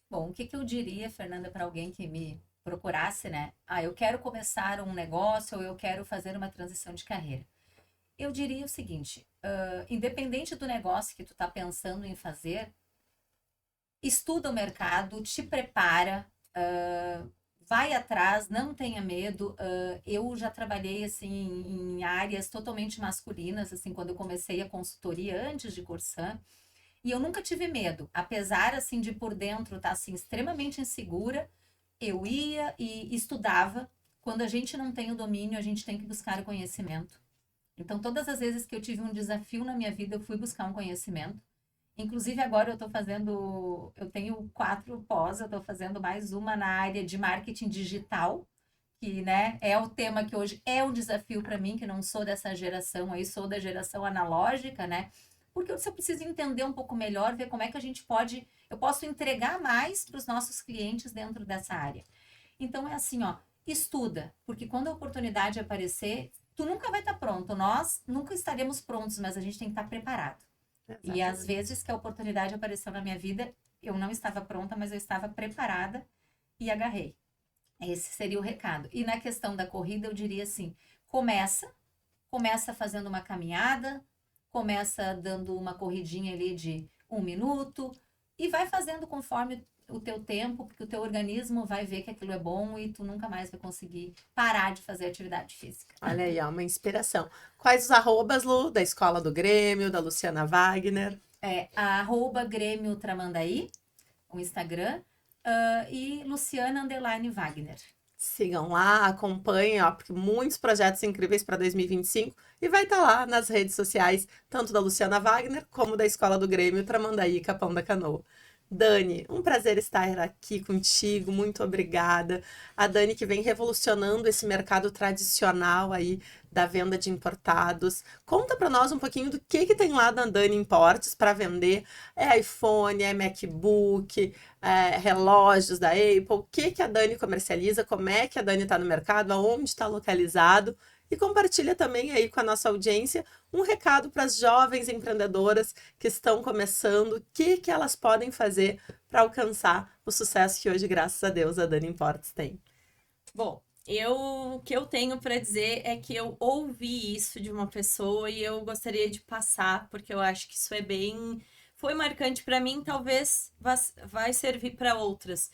Bom, o que eu diria, Fernanda, para alguém que me procurasse, né? Eu quero começar um negócio ou eu quero fazer uma transição de carreira. Eu diria o seguinte, independente do negócio que tu tá pensando em fazer, estuda o mercado, te prepara, vai atrás, não tenha medo. Eu já trabalhei assim em áreas totalmente masculinas, assim, quando eu comecei a consultoria antes de Corsã, e eu nunca tive medo, apesar assim de por dentro estar assim extremamente insegura. Eu ia e estudava. Quando a gente não tem o domínio, a gente tem que buscar o conhecimento. Então, todas as vezes que eu tive um desafio na minha vida, eu fui buscar um conhecimento. Inclusive, agora eu tenho 4 pós, eu estou fazendo mais uma na área de marketing digital, que, né, é o tema que hoje é um desafio para mim, que não sou dessa geração aí, sou da geração analógica, né? Porque eu preciso entender um pouco melhor, ver como é que eu posso entregar mais para os nossos clientes dentro dessa área. Então, é assim, ó, estuda, porque quando a oportunidade aparecer, tu nunca vai estar pronto, nós nunca estaremos prontos, mas a gente tem que estar preparado. Exatamente. E às vezes que a oportunidade apareceu na minha vida, eu não estava pronta, mas eu estava preparada e agarrei. Esse seria o recado. E na questão da corrida, eu diria assim, começa fazendo uma caminhada, começa dando uma corridinha ali de 1 minuto e vai fazendo conforme o teu tempo, porque o teu organismo vai ver que aquilo é bom e tu nunca mais vai conseguir parar de fazer atividade física. Olha aí, ó, uma inspiração. Quais os arrobas, Lu, da Escola do Grêmio, da Luciana Wagner? @Grêmio Tramandaí, o Instagram, e Luciana_Wagner. Sigam lá, acompanhem, ó, porque muitos projetos incríveis para 2025 e vai estar lá nas redes sociais, tanto da Luciana Wagner como da Escola do Grêmio Tramandaí, Capão da Canoa. Dani, um prazer estar aqui contigo, muito obrigada. A Dani que vem revolucionando esse mercado tradicional aí da venda de importados. Conta para nós um pouquinho do que tem lá na Dani Importes para vender. É iPhone, é MacBook, relógios da Apple. O que a Dani comercializa, como é que a Dani está no mercado, aonde está localizado. E compartilha também aí com a nossa audiência um recado para as jovens empreendedoras que estão começando, o que elas podem fazer para alcançar o sucesso que hoje, graças a Deus, a Dani Importes tem. Bom, o que eu tenho para dizer é que eu ouvi isso de uma pessoa e eu gostaria de passar, porque eu acho que isso foi marcante para mim, talvez vai servir para outras.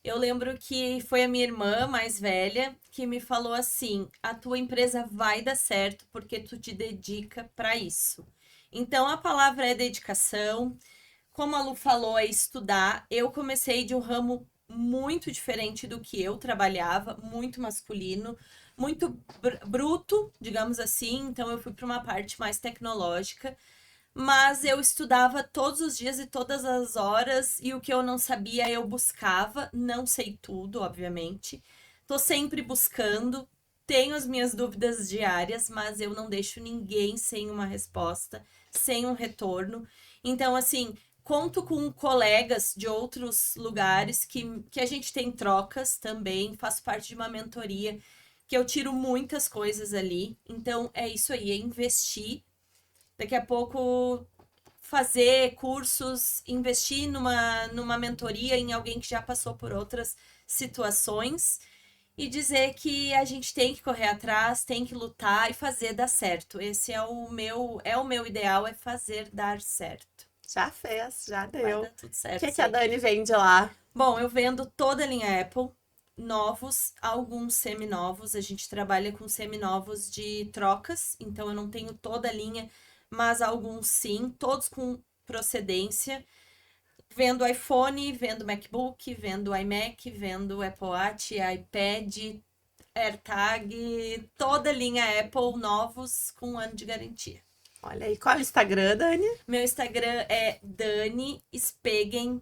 Eu lembro que foi a minha irmã mais velha que me falou assim: a tua empresa vai dar certo porque tu te dedica para isso. Então a palavra é dedicação. Como a Lu falou, é estudar. Eu comecei de um ramo muito diferente do que eu trabalhava, muito masculino, muito bruto, digamos assim. Então eu fui para uma parte mais tecnológica. Mas eu estudava todos os dias e todas as horas, e o que eu não sabia eu buscava. Não sei tudo, obviamente. Tô sempre buscando, tenho as minhas dúvidas diárias, mas eu não deixo ninguém sem uma resposta, sem um retorno. Então, assim, conto com colegas de outros lugares que a gente tem trocas também, faço parte de uma mentoria, que eu tiro muitas coisas ali. Então, é isso aí, é investir. Daqui a pouco, fazer cursos, investir numa mentoria em alguém que já passou por outras situações e dizer que a gente tem que correr atrás, tem que lutar e fazer dar certo. Esse é o meu ideal, é fazer dar certo. Já fez, já Vai deu. dar tudo O certo. que a Dani vende lá? Bom, eu vendo toda a linha Apple, novos, alguns seminovos. A gente trabalha com seminovos de trocas, então eu não tenho toda a linha, mas alguns sim, todos com procedência. Vendo iPhone, vendo MacBook, vendo iMac, vendo Apple Watch, iPad, AirTag, toda a linha Apple, novos com 1 ano de garantia. Olha aí, qual é o Instagram, Dani? Meu Instagram é Dani Spegen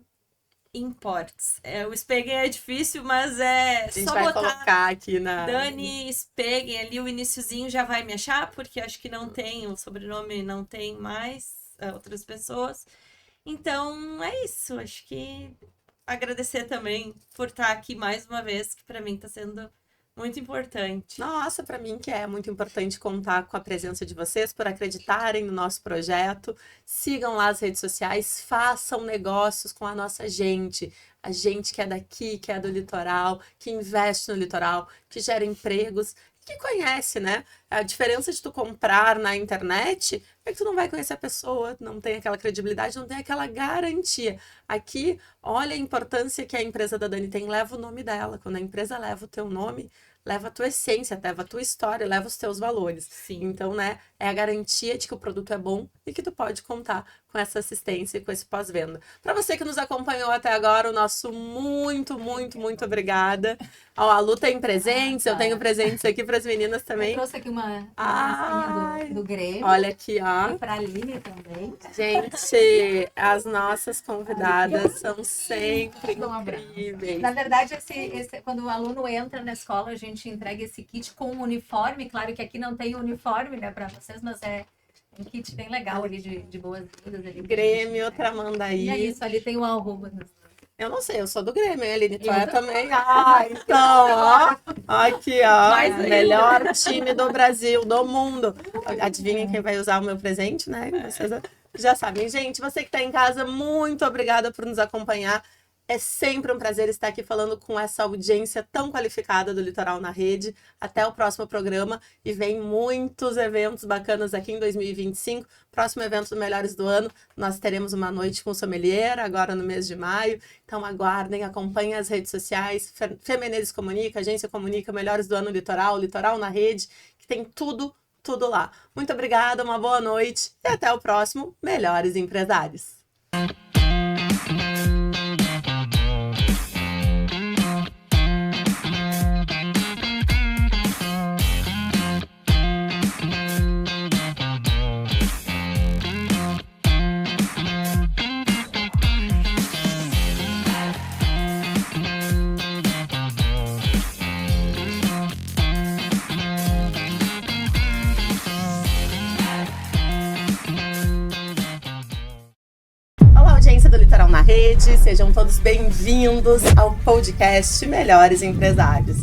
Imports. O Spegen é difícil, mas é A gente só vai botar colocar aqui na... Dani Spegen, ali o iniciozinho já vai me achar, porque acho que não tem, o sobrenome não tem mais outras pessoas. Então, é isso. Acho que agradecer também por estar aqui mais uma vez, que para mim está sendo muito importante. Nossa, para mim que é muito importante contar com a presença de vocês, por acreditarem no nosso projeto. Sigam lá as redes sociais, façam negócios com a nossa gente. A gente que é daqui, que é do litoral, que investe no litoral, que gera empregos, que conhece, né? A diferença de tu comprar na internet é que tu não vai conhecer a pessoa, não tem aquela credibilidade, não tem aquela garantia. Aqui, olha a importância que a empresa da Dani tem, leva o nome dela. Quando a empresa leva o teu nome, leva a tua essência, leva a tua história, leva os teus valores. Sim. Então, né, é a garantia de que o produto é bom e que tu pode contar com essa assistência e com esse pós-venda. Para você que nos acompanhou até agora, o nosso muito, muito, muito obrigada. Ó, a Lu tem presentes, eu tenho presentes aqui para as meninas Eu também. trouxe aqui uma Ai, do Grêmio. olha aqui, ó. E pra Aline também. Gente, as nossas convidadas são sempre Dá um abraço. incríveis. Na verdade, quando o aluno entra na escola, a gente entrega esse kit com um uniforme. Claro que aqui não tem uniforme, né, para vocês, mas é um kit bem legal ali de boas-vindas. Grêmio, E Tramandaí. é isso, ali tem o arroba. Eu não sei, eu sou do Grêmio, hein, Aline? Tu Eu é também. também? Ah, então, ó. Aqui, ó. Mais ainda. Melhor time do Brasil, do mundo. Adivinhem quem vai usar o meu presente, né? Vocês já sabem. Gente, você que tá em casa, muito obrigada por nos acompanhar. É sempre um prazer estar aqui falando com essa audiência tão qualificada do Litoral na Rede. Até o próximo programa. E vem muitos eventos bacanas aqui em 2025. Próximo evento do Melhores do Ano, nós teremos uma noite com sommelier, agora no mês de maio. Então aguardem, acompanhem as redes sociais. Fê Menezes Comunica, Agência Comunica, Melhores do Ano Litoral, Litoral na Rede, que tem tudo lá. Muito obrigada, uma boa noite e até o próximo Melhores Empresários. Audiência do Litoral na Rede, sejam todos bem-vindos ao podcast Melhores Empresários.